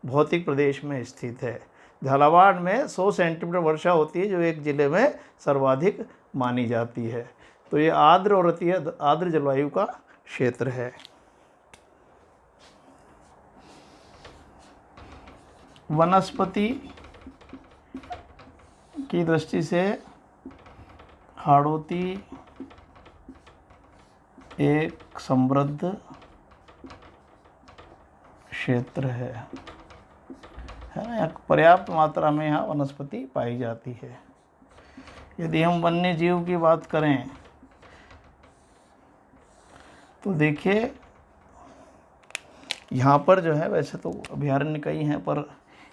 भौतिक प्रदेश में स्थित है। झालावाड़ में 100 सेंटीमीटर वर्षा होती है, जो एक ज़िले में सर्वाधिक मानी जाती है। तो ये आर्द्र और अति आर्द्र जलवायु का क्षेत्र है। वनस्पति की दृष्टि से हाड़ौती एक समृद्ध क्षेत्र है ना। पर्याप्त मात्रा में यहाँ वनस्पति पाई जाती है। यदि हम वन्य जीव की बात करें तो देखिए यहाँ पर जो है, वैसे तो अभयारण्य कई हैं, पर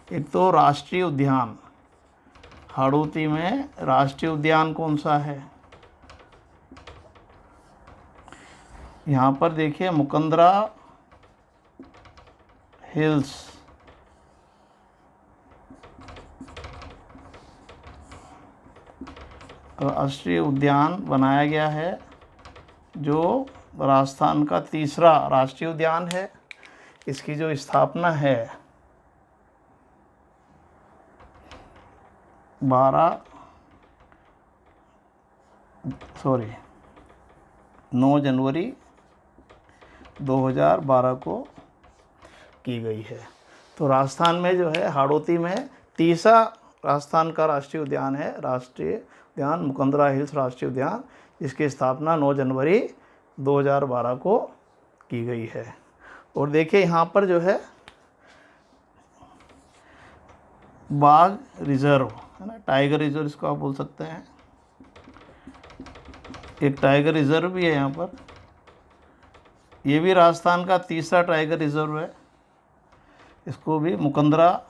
एक तो राष्ट्रीय उद्यान, हाड़ौती में राष्ट्रीय उद्यान कौन सा है? यहाँ पर देखिए मुकंदरा हिल्स राष्ट्रीय उद्यान बनाया गया है जो राजस्थान का तीसरा राष्ट्रीय उद्यान है। इसकी जो स्थापना है 9 जनवरी 2012 को की गई है। तो राजस्थान में जो है हाड़ौती में तीसरा राजस्थान का राष्ट्रीय उद्यान है, राष्ट्रीय उद्यान मुकंदरा हिल्स राष्ट्रीय उद्यान, जिसकी स्थापना 9 जनवरी 2012 को की गई है। और देखिए यहाँ पर जो है बाघ रिजर्व है ना, टाइगर रिजर्व इसको आप बोल सकते हैं, एक टाइगर रिजर्व भी है यहाँ पर। ये भी राजस्थान का तीसरा टाइगर रिजर्व है। इसको भी मुकंदरा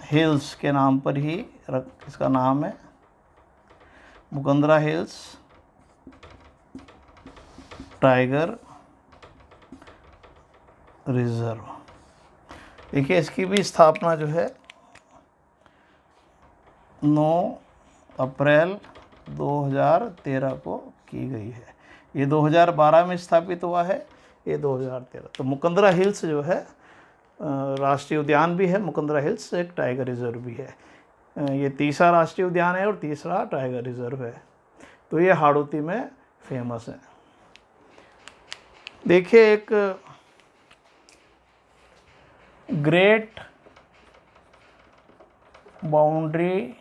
हिल्स के नाम पर ही इसका नाम है, मुकंदरा हिल्स टाइगर रिजर्व। देखिए इसकी भी स्थापना जो है 9 अप्रैल 2013 को की गई है। ये 2012 में स्थापित हुआ है, ये 2013। तो मुकंदरा हिल्स जो है राष्ट्रीय उद्यान भी है, मुकंदरा हिल्स एक टाइगर रिजर्व भी है। ये तीसरा राष्ट्रीय उद्यान है और तीसरा टाइगर रिजर्व है। तो ये हाड़ौती में फेमस है। देखिए एक ग्रेट बाउंड्री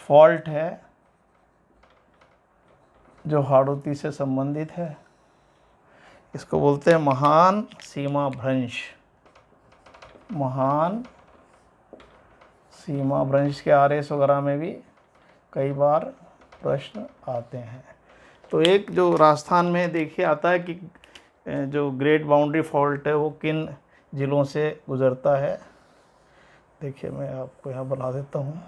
फॉल्ट है जो हाड़ौती से संबंधित है। इसको बोलते हैं महान सीमा भ्रंश। महान सीमा भ्रंश के आरएस वगैरह में भी कई बार प्रश्न आते हैं। तो एक जो राजस्थान में देखिए आता है कि जो ग्रेट बाउंड्री फॉल्ट है वो किन ज़िलों से गुज़रता है। देखिए मैं आपको यहाँ बना देता हूँ।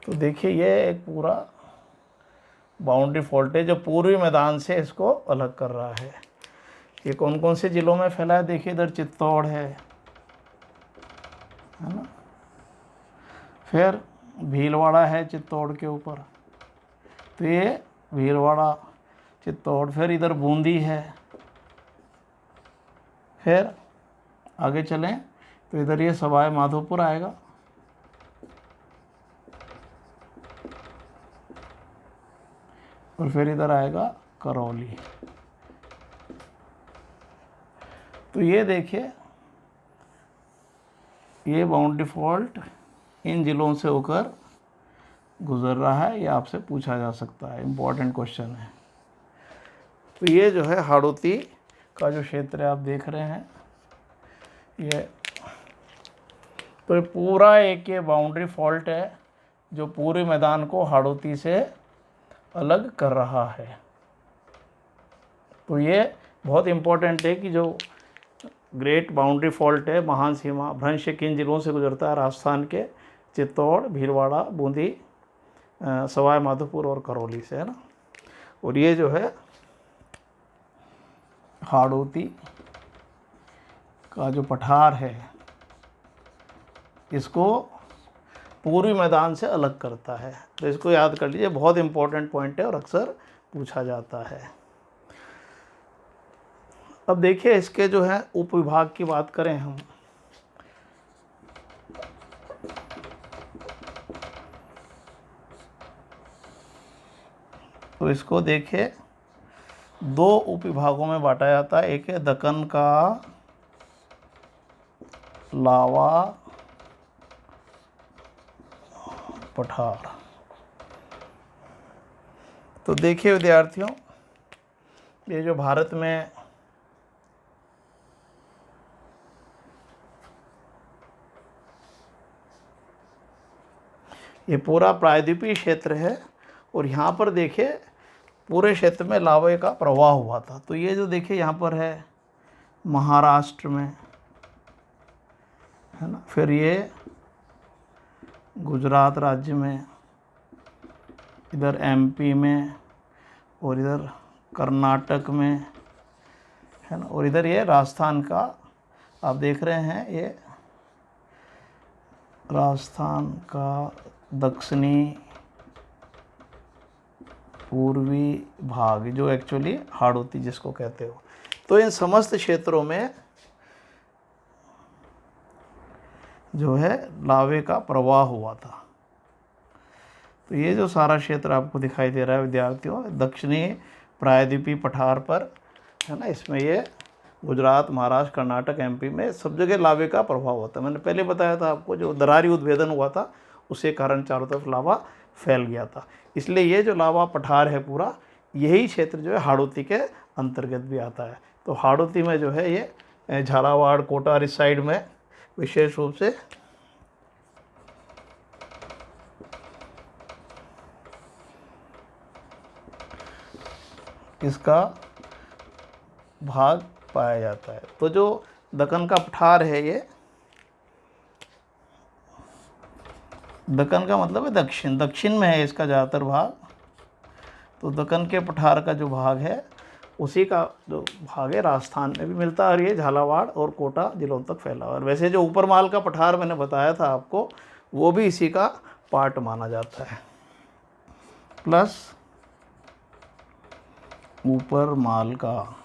तो देखिए ये एक पूरा बाउंड्री फॉल्ट है जो पूर्वी मैदान से इसको अलग कर रहा है। ये कौन कौन से ज़िलों में फैला है? देखिए इधर चित्तौड़ है ना, फिर भीलवाड़ा है चित्तौड़ के ऊपर, तो ये भीलवाड़ा चित्तौड़, फिर इधर बूंदी है, फिर आगे चलें तो इधर ये सवाई माधोपुर आएगा, और फिर इधर आएगा करौली। तो ये देखिए ये बाउंड्री फॉल्ट इन ज़िलों से होकर गुज़र रहा है, ये आपसे पूछा जा सकता है, इम्पॉर्टेंट क्वेश्चन है। तो ये जो है हाड़ौती का जो क्षेत्र आप देख रहे हैं ये, तो ये पूरा एक ये बाउंड्री फॉल्ट है जो पूरे मैदान को हाड़ौती से अलग कर रहा है। तो ये बहुत इम्पोर्टेंट है कि जो ग्रेट बाउंड्री फॉल्ट है, महान सीमा भ्रंश किन जिलों से गुजरता है? राजस्थान के चित्तौड़, भीलवाड़ा, बूंदी, सवाई माधोपुर और करौली से, है ना। और ये जो है हाड़ौती का जो पठार है इसको पूर्वी मैदान से अलग करता है। तो इसको याद कर लीजिए, बहुत इंपॉर्टेंट पॉइंट है और अक्सर पूछा जाता है। अब देखिए इसके जो है उपविभाग की बात करें हम, तो इसको देखिए 2 उपविभागों में बांटा जाता है। एक है दक्कन का लावा पठार। तो देखिए विद्यार्थियों, ये जो भारत में ये पूरा प्रायद्वीपीय क्षेत्र है और यहाँ पर देखिए पूरे क्षेत्र में लावे का प्रवाह हुआ था। तो ये जो देखिए यहाँ पर है महाराष्ट्र में, है ना, फिर ये गुजरात राज्य में, इधर एमपी में, और इधर कर्नाटक में, है ना, और इधर ये राजस्थान का आप देख रहे हैं ये राजस्थान का दक्षिणी पूर्वी भाग, जो एक्चुअली हाड़ौती जिसको कहते हो। तो इन समस्त क्षेत्रों में जो है लावे का प्रवाह हुआ था। तो ये जो सारा क्षेत्र आपको दिखाई दे रहा है विद्यार्थियों, दक्षिणी प्रायद्वीपीय पठार पर है ना, इसमें ये गुजरात, महाराष्ट्र, कर्नाटक, एमपी में सब जगह लावे का प्रभाव होता है। मैंने पहले बताया था आपको, जो दरारी उद्भेदन हुआ था उसके कारण चारों तरफ लावा फैल गया था। इसलिए ये जो लावा पठार है पूरा, यही क्षेत्र जो है हाड़ौती के अंतर्गत भी आता है। तो हाड़ौती में जो है ये झालावाड़, कोटा इस साइड में विशेष रूप से इसका भाग पाया जाता है। तो जो दक्कन का पठार है, ये दक्कन का मतलब है दक्षिण, दक्षिण में है इसका ज़्यादातर भाग। तो दक्कन के पठार का जो भाग है, उसी का जो भाग है राजस्थान में भी मिलता है, और ये झालावाड़ और कोटा जिलों तक फैला हुआ है। वैसे जो ऊपर माल का पठार मैंने बताया था आपको, वो भी इसी का पार्ट माना जाता है। प्लस ऊपर माल का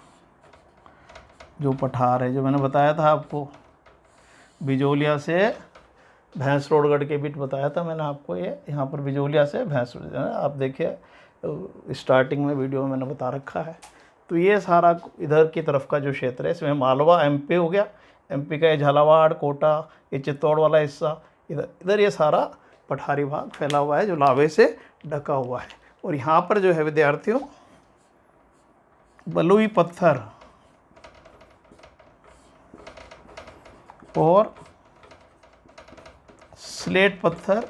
जो पठार है, जो मैंने बताया था आपको, बिजोलिया से भैंसरोडगढ़ के बीच बताया था मैंने आपको। ये यहाँ पर बिजोलिया से भैंसरोड, आप देखिए स्टार्टिंग में वीडियो में मैंने बता रखा है। तो ये सारा इधर की तरफ का जो क्षेत्र है, इसमें मालवा एमपी हो गया, एमपी का ये झालावाड़, कोटा, ये चित्तौड़ वाला हिस्सा, इधर इधर ये सारा पठारी भाग फैला हुआ है जो लावे से ढका हुआ है। और यहाँ पर जो है विद्यार्थियों, बलुई पत्थर और स्लेट पत्थर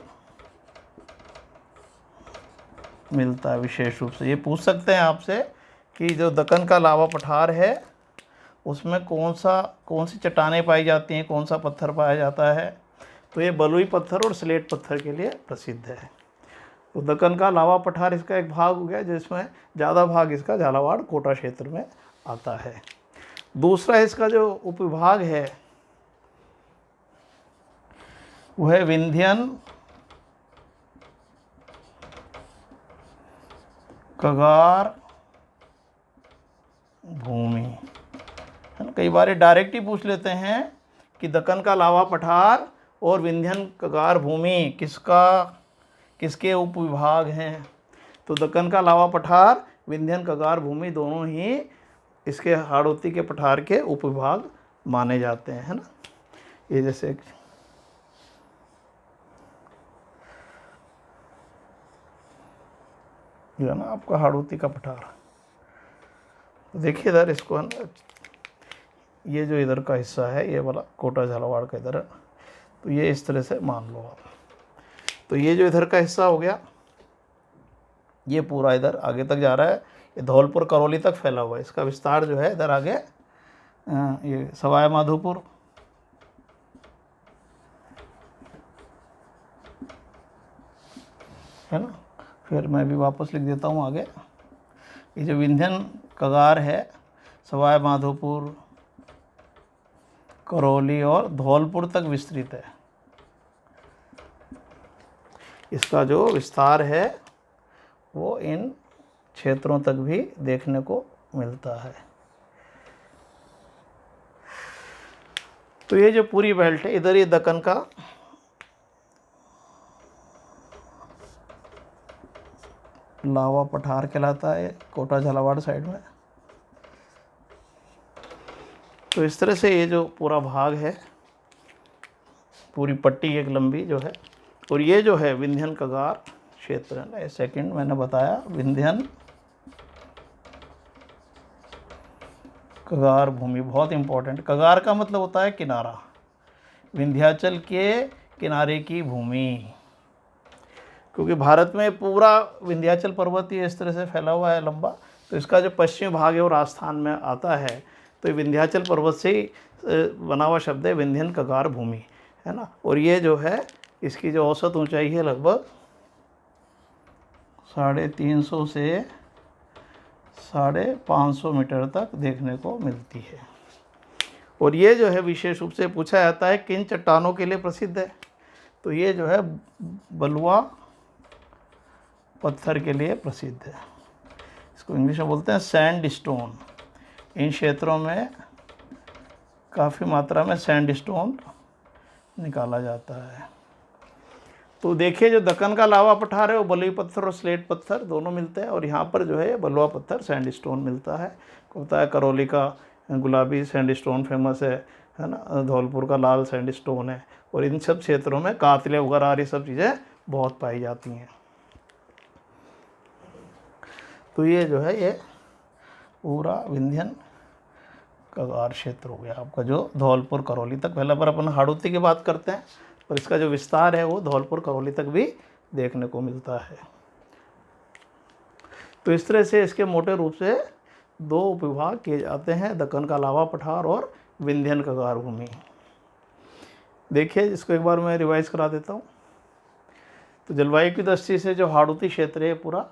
मिलता है विशेष रूप से। ये पूछ सकते हैं आपसे कि जो दक्कन का लावा पठार है, उसमें कौन सी चट्टानें पाई जाती हैं, कौन सा पत्थर पाया जाता है। तो ये बलुई पत्थर और स्लेट पत्थर के लिए प्रसिद्ध है। तो दक्कन का लावा पठार इसका एक भाग हो गया, जिसमें ज़्यादा भाग इसका झालावाड़, कोटा क्षेत्र में आता है। दूसरा इसका जो उपविभाग है, वो है विंध्यन कगार भूमि, है ना। कई बार डायरेक्ट ही पूछ लेते हैं कि दक्कन का लावा पठार और विंध्यन कगार भूमि किसके उपविभाग हैं। तो दक्कन का लावा पठार, विंध्यन कगार भूमि दोनों ही इसके हाड़ौती के पठार के उपविभाग माने जाते हैं, है ना। ये जैसे जो है ना आपका हाड़ौती का पठार, तो देखिए इधर इसको है ना, ये जो इधर का हिस्सा है, ये वाला कोटा झालावाड़ का इधर है, तो ये इस तरह से मान लो आप। तो ये जो इधर का हिस्सा हो गया, ये पूरा इधर आगे तक जा रहा है, ये धौलपुर करौली तक फैला हुआ है। इसका विस्तार जो है इधर आगे ये सवाई माधोपुर, है ना। फिर मैं भी वापस लिख देता हूँ आगे। ये जो विंध्यन कगार है, सवाई माधोपुर, करौली और धौलपुर तक विस्तृत है। इसका जो विस्तार है वो इन क्षेत्रों तक भी देखने को मिलता है। तो ये जो पूरी बेल्ट है, इधर ये दक्कन का लावा पठार कहलाता है, कोटा झालावाड़ साइड में। तो इस तरह से ये जो पूरा भाग है, पूरी पट्टी एक लंबी जो है, और ये जो है विंध्यन कगार क्षेत्र है ना, ये सेकंड मैंने बताया, विंध्यन कगार भूमि बहुत इंपॉर्टेंट। कगार का मतलब होता है किनारा, विंध्याचल के किनारे की भूमि, क्योंकि भारत में पूरा विंध्याचल पर्वत ही इस तरह से फैला हुआ है लंबा। तो इसका जो पश्चिमी भाग है वो राजस्थान में आता है। तो विंध्याचल पर्वत से ही बना हुआ शब्द है विंध्यन कगार भूमि, है ना। और ये जो है, इसकी जो औसत ऊंचाई है लगभग 350 से 550 मीटर तक देखने को मिलती है। और ये जो है विशेष रूप से पूछा जाता है किन चट्टानों के लिए प्रसिद्ध है, तो ये जो है बलुआ पत्थर के लिए प्रसिद्ध है। इसको इंग्लिश में बोलते हैं सैंड स्टोन। इन क्षेत्रों में काफ़ी मात्रा में सैंड स्टोन निकाला जाता है। तो देखिए जो दक्कन का लावा पठार है वो बलुई पत्थर और स्लेट पत्थर दोनों मिलते हैं, और यहाँ पर जो है बलुआ पत्थर सैंड स्टोन मिलता है। होता है करौली का गुलाबी सैंड स्टोन फेमस है ना, धौलपुर का लाल सैंड स्टोन है, और इन सब क्षेत्रों में कातले वगैरह ये सब चीज़ें बहुत पाई जाती हैं। तो ये जो है ये पूरा विंध्यन कगार क्षेत्र हो गया आपका, जो धौलपुर करौली तक। पहले पर अपन हाड़ौती की बात करते हैं, पर इसका जो विस्तार है वो धौलपुर करौली तक भी देखने को मिलता है। तो इस तरह से इसके मोटे रूप से दो उपविभाग किए जाते हैं, दक्कन का लावा पठार और विंध्यन कगार भूमि। देखिए इसको एक बार मैं रिवाइज करा देता हूँ। तो जलवायु की दृष्टि से जो हाड़ौती क्षेत्र है पूरा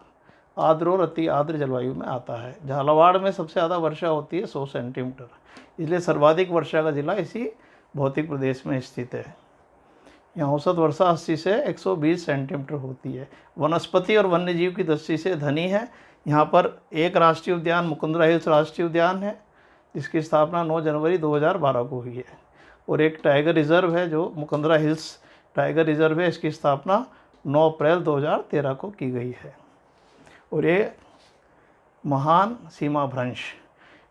आर्द्र और अति आर्द्र जलवायु में आता है। झालावाड़ में सबसे ज़्यादा वर्षा होती है 100 सेंटीमीटर, इसलिए सर्वाधिक वर्षा का जिला इसी भौतिक प्रदेश में स्थित है। यहाँ औसत वर्षा 80 से 120 सेंटीमीटर होती है। वनस्पति और वन्यजीव की दृष्टि से धनी है। यहाँ पर एक राष्ट्रीय उद्यान मुकुंदरा हिल्स राष्ट्रीय उद्यान है, जिसकी स्थापना 9 जनवरी 2012 को हुई है, और एक टाइगर रिजर्व है जो मुकुंदरा हिल्स टाइगर रिजर्व है, इसकी स्थापना 9 अप्रैल 2013 को की गई है। और ये महान सीमा भ्रंश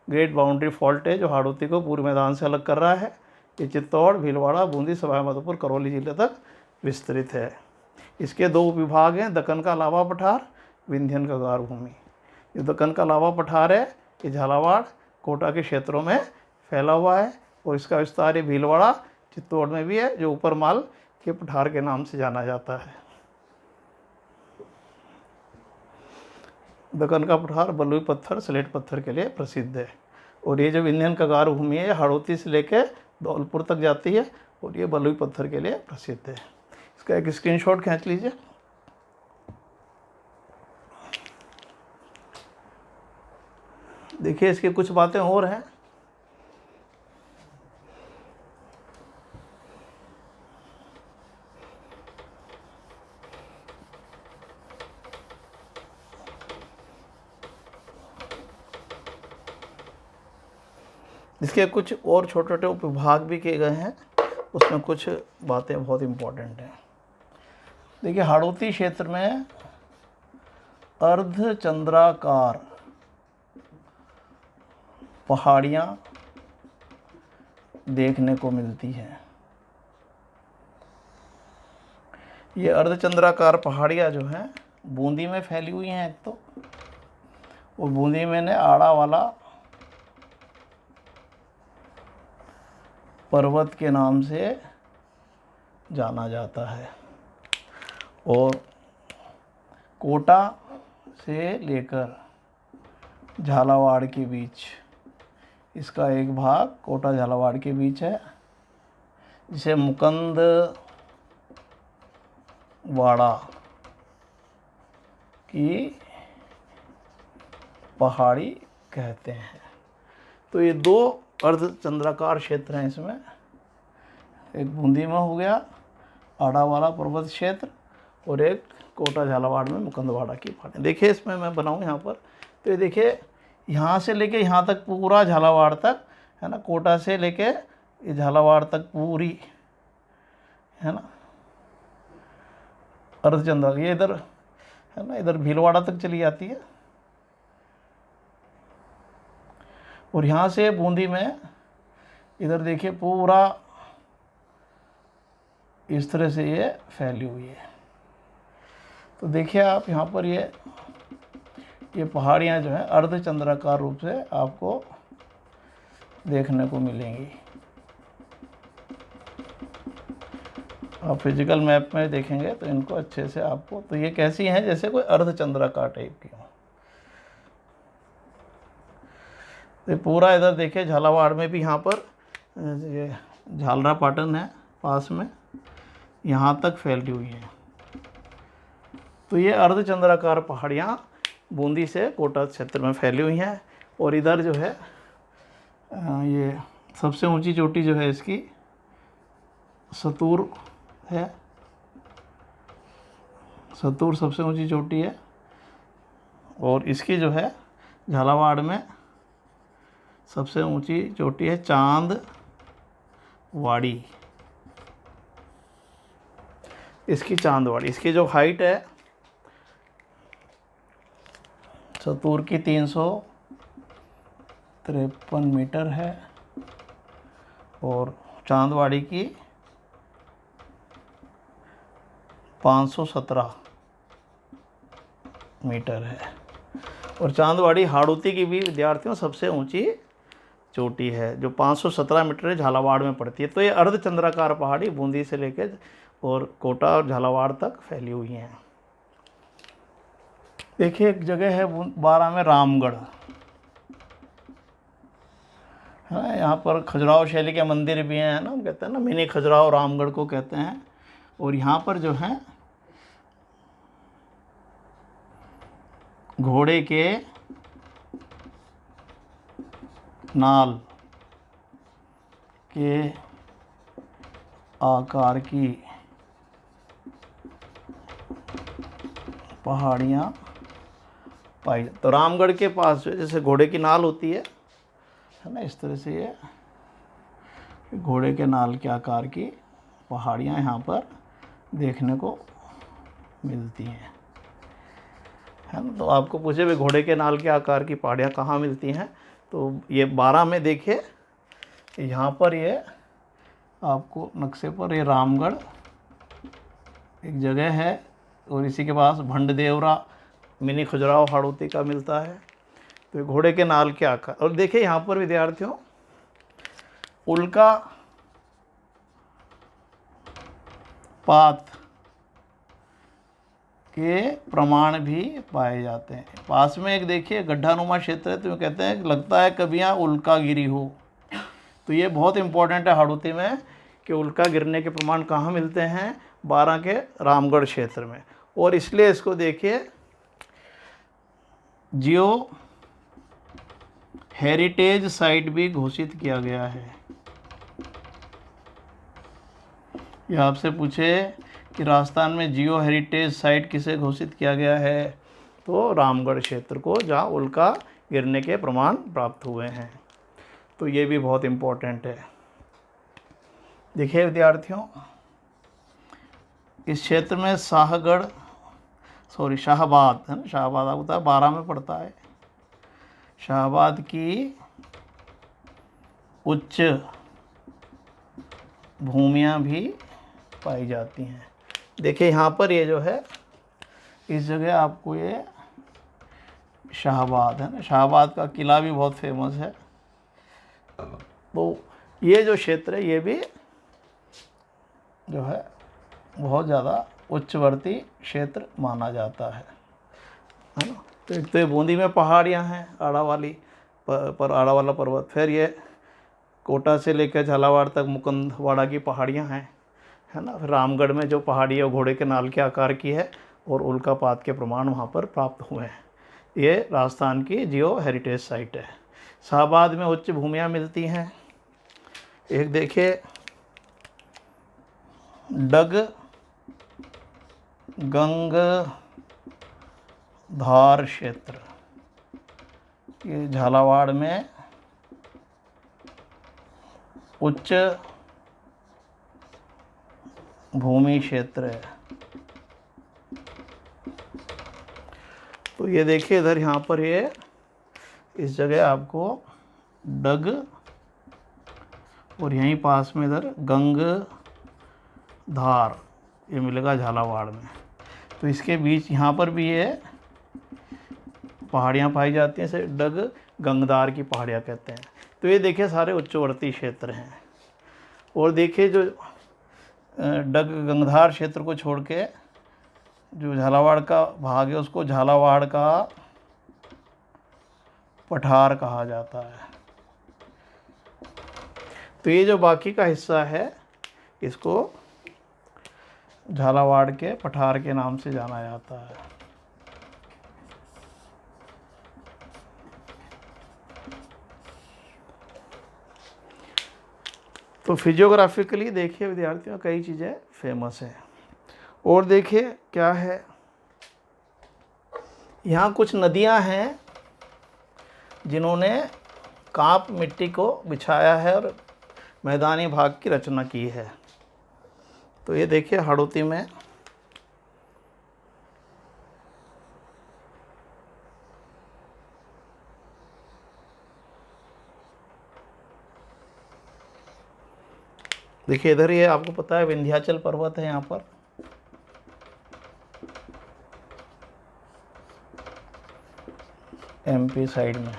ग्रेट बाउंड्री फॉल्ट है जो हाड़ौती को पूर्व मैदान से अलग कर रहा है। ये चित्तौड़, भीलवाड़ा, बूंदी, सवाईमाधोपुर, करौली जिले तक विस्तृत है। इसके दो उपविभाग हैं, दक्कन का लावा पठार, विंध्यन कगार भूमि। जो दक्कन का लावा पठार है ये झालावाड़, कोटा के क्षेत्रों में फैला हुआ है, और इसका विस्तार ये भीलवाड़ा, चित्तौड़ में भी है, जो ऊपर माल के पठार के नाम से जाना जाता है। दक्कन का पठार बलुई पत्थर स्लेट पत्थर के लिए प्रसिद्ध है, और ये जो विंध्यन कगार भूमि है हाड़ौती से लेके धौलपुर तक जाती है, और ये बलुई पत्थर के लिए प्रसिद्ध है। इसका एक स्क्रीनशॉट खींच लीजिए। देखिए इसकी कुछ बातें और हैं। इसके कुछ और छोटे छोटे उपविभाग भी किए गए हैं, उसमें कुछ बातें बहुत इम्पोर्टेंट हैं। देखिए हाड़ौती क्षेत्र में अर्धचंद्राकार पहाड़ियाँ देखने को मिलती हैं। ये अर्धचंद्राकार पहाड़ियाँ जो हैं बूंदी में फैली हुई हैं एक तो, और बूंदी में ने आड़ा वाला पर्वत के नाम से जाना जाता है, और कोटा से लेकर झालावाड़ के बीच इसका एक भाग कोटा झालावाड़ के बीच है, जिसे मुकुंदवाड़ा की पहाड़ी कहते हैं। तो ये दो अर्धचंद्राकार क्षेत्र हैं, इसमें एक बूंदी में हो गया आड़ा वाला पर्वत क्षेत्र, और एक कोटा झालावाड़ में मुकुंदवाड़ा की पहाड़ी। देखिए इसमें मैं बनाऊँ यहाँ पर, तो ये देखिए यहाँ से लेके यहाँ तक पूरा झालावाड़ तक है ना, कोटा से लेके ये झालावाड़ तक पूरी है ना अर्धचंद्रा, ये इधर है ना, इधर भीलवाड़ा तक चली जाती है, और यहाँ से बूंदी में इधर देखिए पूरा इस तरह से ये फैली हुई है। तो देखिए आप यहाँ पर ये पहाड़ियाँ जो हैं अर्धचंद्राकार रूप से आपको देखने को मिलेंगी। आप फिजिकल मैप में देखेंगे तो इनको अच्छे से आपको, तो ये कैसी हैं जैसे कोई अर्धचंद्राकार टाइप की हो। तो पूरा इधर देखिए झालावाड़ में भी यहाँ पर ये झालरा पाटन है पास में, यहाँ तक फैली हुई है। तो ये अर्धचंद्राकार पहाड़ियाँ बूंदी से कोटा क्षेत्र में फैली हुई हैं, और इधर जो है ये सबसे ऊंची चोटी जो है इसकी सतूर है। सतूर सबसे ऊंची चोटी है। और इसकी जो है झालावाड़ में सबसे ऊंची चोटी है चांदवाड़ी। इसकी चांदवाड़ी, इसकी जो हाइट है सतूर की 353 मीटर है और चांदवाड़ी की 517 मीटर है। और चांदवाड़ी हाड़ौती की भी विद्यार्थियों सबसे ऊंची चोटी है जो 517 मीटर है, झालावाड़ में पड़ती है। तो ये अर्धचंद्राकार पहाड़ी बूंदी से लेकर और कोटा और झालावाड़ तक फैली हुई हैं। देखिए एक जगह है बारा में रामगढ़ है, यहाँ पर खजुराहो शैली के मंदिर भी हैं ना, हम कहते हैं ना मिनी खजुराहो रामगढ़ को कहते हैं। और यहाँ पर जो है घोड़े के नाल के आकार की पहाड़ियाँ पाई। तो रामगढ़ के पास जैसे घोड़े की नाल होती है ना, इस तरह से ये घोड़े के नाल के आकार की पहाड़ियाँ यहाँ पर देखने को मिलती हैं, है ना। तो आपको पूछे भाई घोड़े के नाल के आकार की पहाड़ियाँ कहाँ मिलती हैं, तो ये बारा में देखिए यहाँ पर ये आपको नक्शे पर ये रामगढ़ एक जगह है और इसी के पास भंडदेवरा मिनी खजुराहो हाड़ौती का मिलता है। तो ये घोड़े के नाल के आकार। और देखिए यहाँ पर विद्यार्थियों उल्का पात के प्रमाण भी पाए जाते हैं। पास में एक देखिए गड्ढानुमा क्षेत्र है, तो कहते हैं लगता है कभी यहाँ उल्का गिरी हो। तो ये बहुत इंपॉर्टेंट है हाड़ौती में कि उल्का गिरने के प्रमाण कहाँ मिलते हैं, बारा के रामगढ़ क्षेत्र में। और इसलिए इसको देखिए जियो हेरिटेज साइट भी घोषित किया गया है। ये आपसे पूछे कि राजस्थान में जियो हेरिटेज साइट किसे घोषित किया गया है, तो रामगढ़ क्षेत्र को, जहाँ उल्का गिरने के प्रमाण प्राप्त हुए हैं। तो ये भी बहुत इम्पोर्टेंट है। देखिए विद्यार्थियों इस क्षेत्र में शाहबाद है ना, शाहबाद आपको पता है बारा में पड़ता है। शाहबाद की उच्च भूमियाँ भी पाई जाती हैं। देखिए यहाँ पर ये जो है इस जगह आपको ये शाहबाद है ना, शाहबाद का किला भी बहुत फेमस है। तो ये जो क्षेत्र है ये भी जो है बहुत ज़्यादा उच्चवर्ती क्षेत्र माना जाता है ना। तो एक तो ये बूंदी में पहाड़ियाँ हैं आड़ावाली पर आड़ा वाला पर्वत, फिर ये कोटा से लेकर झालावाड़ तक मुकुंदवाड़ा की पहाड़ियाँ हैं, है ना। फिर रामगढ़ में जो पहाड़ी है वो घोड़े के नाल के आकार की है और उल्कापात के प्रमाण वहाँ पर प्राप्त हुए हैं। ये राजस्थान की जियो हेरिटेज साइट है। शाहबाद में उच्च भूमियाँ मिलती हैं। एक देखिए डग गंगधार क्षेत्र, ये झालावाड़ में उच्च भूमि क्षेत्र है। तो ये देखिए इधर यहाँ पर ये इस जगह आपको डग और यहीं पास में इधर गंगधार ये मिलेगा झालावाड़ में। तो इसके बीच यहाँ पर भी ये पहाड़ियाँ पाई जाती हैं, इसे डग गंगधार की पहाड़ियाँ कहते हैं। तो ये देखिए सारे उच्चवर्ती क्षेत्र हैं। और देखिए जो डग गंगधार क्षेत्र को छोड़ के जो झालावाड़ का भाग है उसको झालावाड़ का पठार कहा जाता है। तो ये जो बाकी का हिस्सा है इसको झालावाड़ के पठार के नाम से जाना जाता है। तो फिजियोग्राफिकली देखिए विद्यार्थियों कई चीज़ें फेमस है। और देखिए क्या है, यहाँ कुछ नदियाँ हैं जिन्होंने कांप मिट्टी को बिछाया है और मैदानी भाग की रचना की है। तो ये देखिए हाड़ौती में देखिए, इधर ये आपको पता है विंध्याचल पर्वत है यहाँ पर, एमपी साइड में।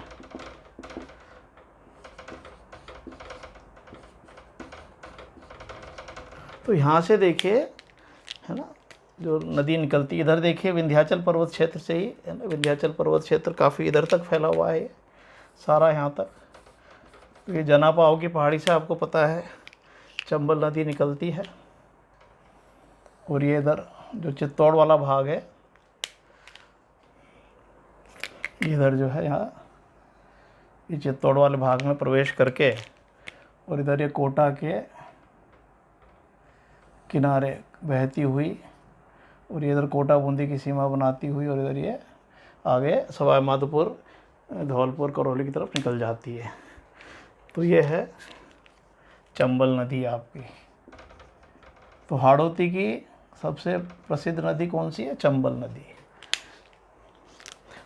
तो यहाँ से देखिए है ना जो नदी निकलती है, इधर देखिए विंध्याचल पर्वत क्षेत्र से ही है ना, विंध्याचल पर्वत क्षेत्र काफ़ी इधर तक फैला हुआ है सारा यहाँ तक। तो ये जनापाव की पहाड़ी से आपको पता है चंबल नदी निकलती है। और ये इधर जो चित्तौड़ वाला भाग है, इधर जो है यहाँ ये चित्तौड़ वाले भाग में प्रवेश करके और इधर ये कोटा के किनारे बहती हुई और ये इधर कोटा बूंदी की सीमा बनाती हुई और इधर ये आगे सवाई माधोपुर धौलपुर करौली की तरफ निकल जाती है। तो ये है चंबल नदी आपकी। तो हाड़ौती की सबसे प्रसिद्ध नदी कौन सी है? चंबल नदी।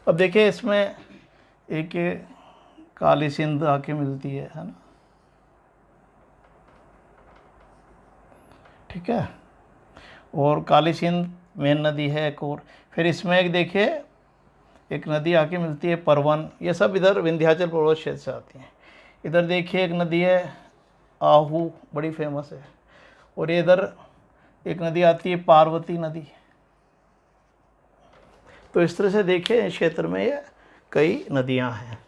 अब देखिए इसमें एक काली सिंध आके मिलती है ना, ठीक है। और काली सिंध मेन नदी है एक और। फिर इसमें एक देखिए एक नदी आके मिलती है परवन। ये सब इधर विंध्याचल पर्वत क्षेत्र से आती हैं। इधर देखिए एक नदी है आहू, बड़ी फेमस है। और ये इधर एक नदी आती है पार्वती नदी। तो इस तरह से देखिए इस क्षेत्र में ये कई नदियां हैं,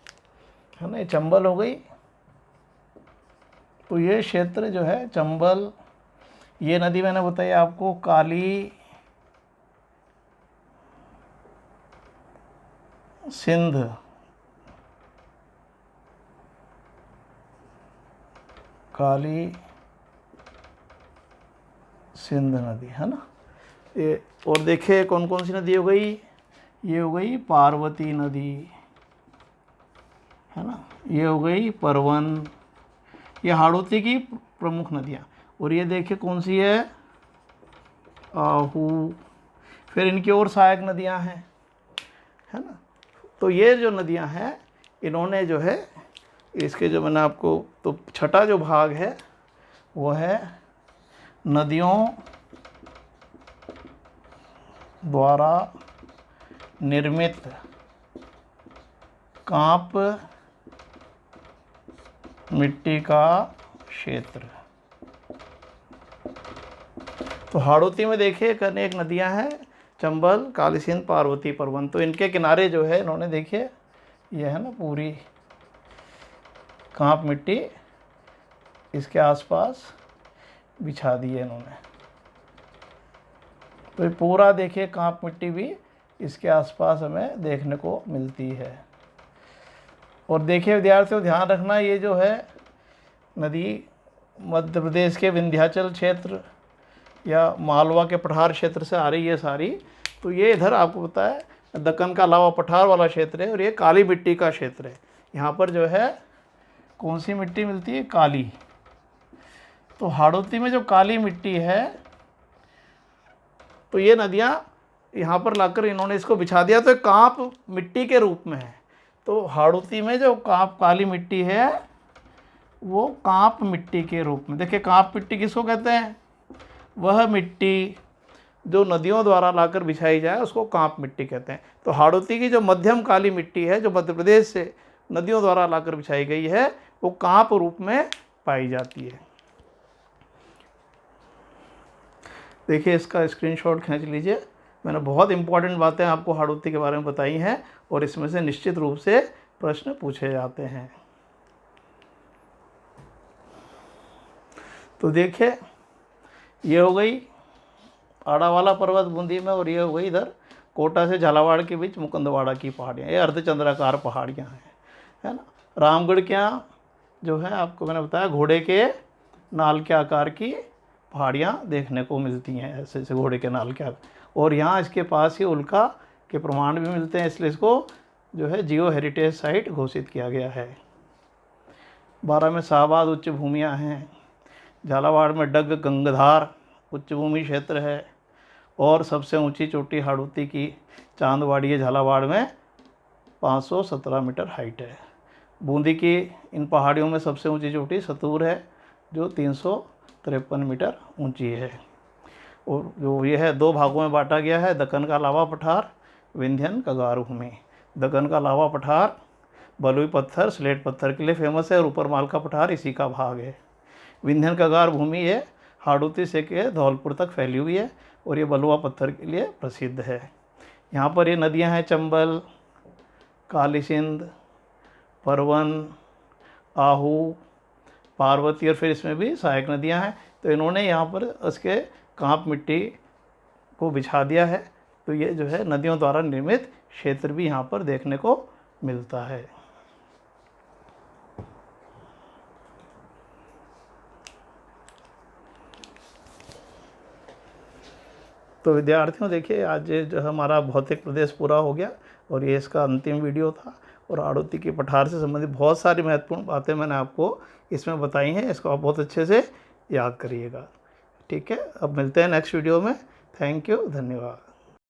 है ना। ये चंबल हो गई। तो ये क्षेत्र जो है चंबल, ये नदी मैंने बताई आपको काली सिंध, काली सिंध नदी, है ना ये। और देखिए कौन कौन सी नदी हो गई, ये हो गई पार्वती नदी, है ना, ये हो गई परवन। ये हाड़ौती की प्रमुख नदियाँ। और ये देखिए कौन सी है, आहू। फिर इनकी और सहायक नदियाँ हैं, है ना। तो ये जो नदियाँ हैं इन्होंने जो है इसके जो मैंने आपको, तो छठा जो भाग है वो है नदियों द्वारा निर्मित कांप मिट्टी का क्षेत्र। तो हाड़ौती में देखिए अनेक नदियां हैं, चंबल, काली सिंध, पार्वती, परवन। तो इनके किनारे जो है इन्होंने देखिए ये है ना पूरी कांप मिट्टी इसके आसपास बिछा दी है इन्होंने। तो ये पूरा देखिए कांप मिट्टी भी इसके आसपास हमें देखने को मिलती है। और देखिए विद्यार्थियों ध्यान रखना, ये जो है नदी मध्य प्रदेश के विंध्याचल क्षेत्र या मालवा के पठार क्षेत्र से आ रही है सारी। तो ये इधर आपको पता है दक्कन का अलावा पठार वाला क्षेत्र है और ये काली मिट्टी का क्षेत्र है। यहाँ पर जो है कौन सी मिट्टी मिलती है? काली। तो हाड़ौती में जो काली मिट्टी है तो ये नदियाँ यहाँ पर लाकर इन्होंने इसको बिछा दिया, तो कांप मिट्टी के रूप में है। तो हाड़ौती में जो कांप काली मिट्टी है वो कांप मिट्टी के रूप में। देखिए कांप मिट्टी किसको कहते हैं? वह मिट्टी जो नदियों द्वारा लाकर बिछाई जाए उसको कांप मिट्टी कहते हैं। तो हाड़ौती की जो मध्यम काली मिट्टी है जो मध्य प्रदेश से नदियों द्वारा लाकर बिछाई गई है वो कांप रूप में पाई जाती है। देखिए इसका स्क्रीनशॉट खींच लीजिए। मैंने बहुत इंपॉर्टेंट बातें आपको हाड़ौती के बारे में बताई हैं और इसमें से निश्चित रूप से प्रश्न पूछे जाते हैं। तो देखिए ये हो गई आड़ावाला पर्वत बूंदी में और ये हो गई इधर कोटा से झालावाड़ के बीच मुकुंदवाड़ा की पहाड़ियाँ। ये अर्धचंद्राकार पहाड़ियाँ हैं, है ना। रामगढ़ के यहाँ जो है आपको मैंने बताया घोड़े के नाल के आकार की पहाड़ियाँ देखने को मिलती हैं, ऐसे ऐसे घोड़े के नाल के आकार। और यहाँ इसके पास ही उल्का के प्रमाण भी मिलते हैं, इसलिए इसको जो है जियो हेरिटेज साइट घोषित किया गया है। 12 में शाहबाद उच्च भूमियाँ हैं। झालावाड़ में डग गंगधार उच्च भूमि क्षेत्र है। और सबसे ऊंची चोटी हाड़ौती की चांदवाड़ी है, झालावाड़ में 517 मीटर हाइट है। बूंदी की इन पहाड़ियों में सबसे ऊंची चोटी सतूर है, जो 353 मीटर ऊंची है। और जो ये है 2 भागों में बांटा गया है, दक्कन का लावा पठार, विंध्यन कगार भूमि। दक्कन का लावा पठार बलुई पत्थर, स्लेट पत्थर के लिए फेमस है, और ऊपर माल का पठार इसी का भाग है। विंध्यन कगार भूमि ये हाड़ौती से के धौलपुर तक फैली हुई है, और ये बलुआ पत्थर के लिए प्रसिद्ध है। यहाँ पर ये नदियाँ हैं चंबल, काली सिंध, परवन, आहू, पार्वती, और फिर इसमें भी सहायक नदियाँ हैं। तो इन्होंने यहाँ पर उसके कांप मिट्टी को बिछा दिया है, तो ये जो है नदियों द्वारा निर्मित क्षेत्र भी यहाँ पर देखने को मिलता है। तो विद्यार्थियों देखिए, आज जो हमारा भौतिक प्रदेश पूरा हो गया, और ये इसका अंतिम वीडियो था। और हाड़ौती की पठार से संबंधित बहुत सारी महत्वपूर्ण बातें मैंने आपको इसमें बताई हैं, इसको आप बहुत अच्छे से याद करिएगा। ठीक है, अब मिलते हैं नेक्स्ट वीडियो में। थैंक यू, धन्यवाद।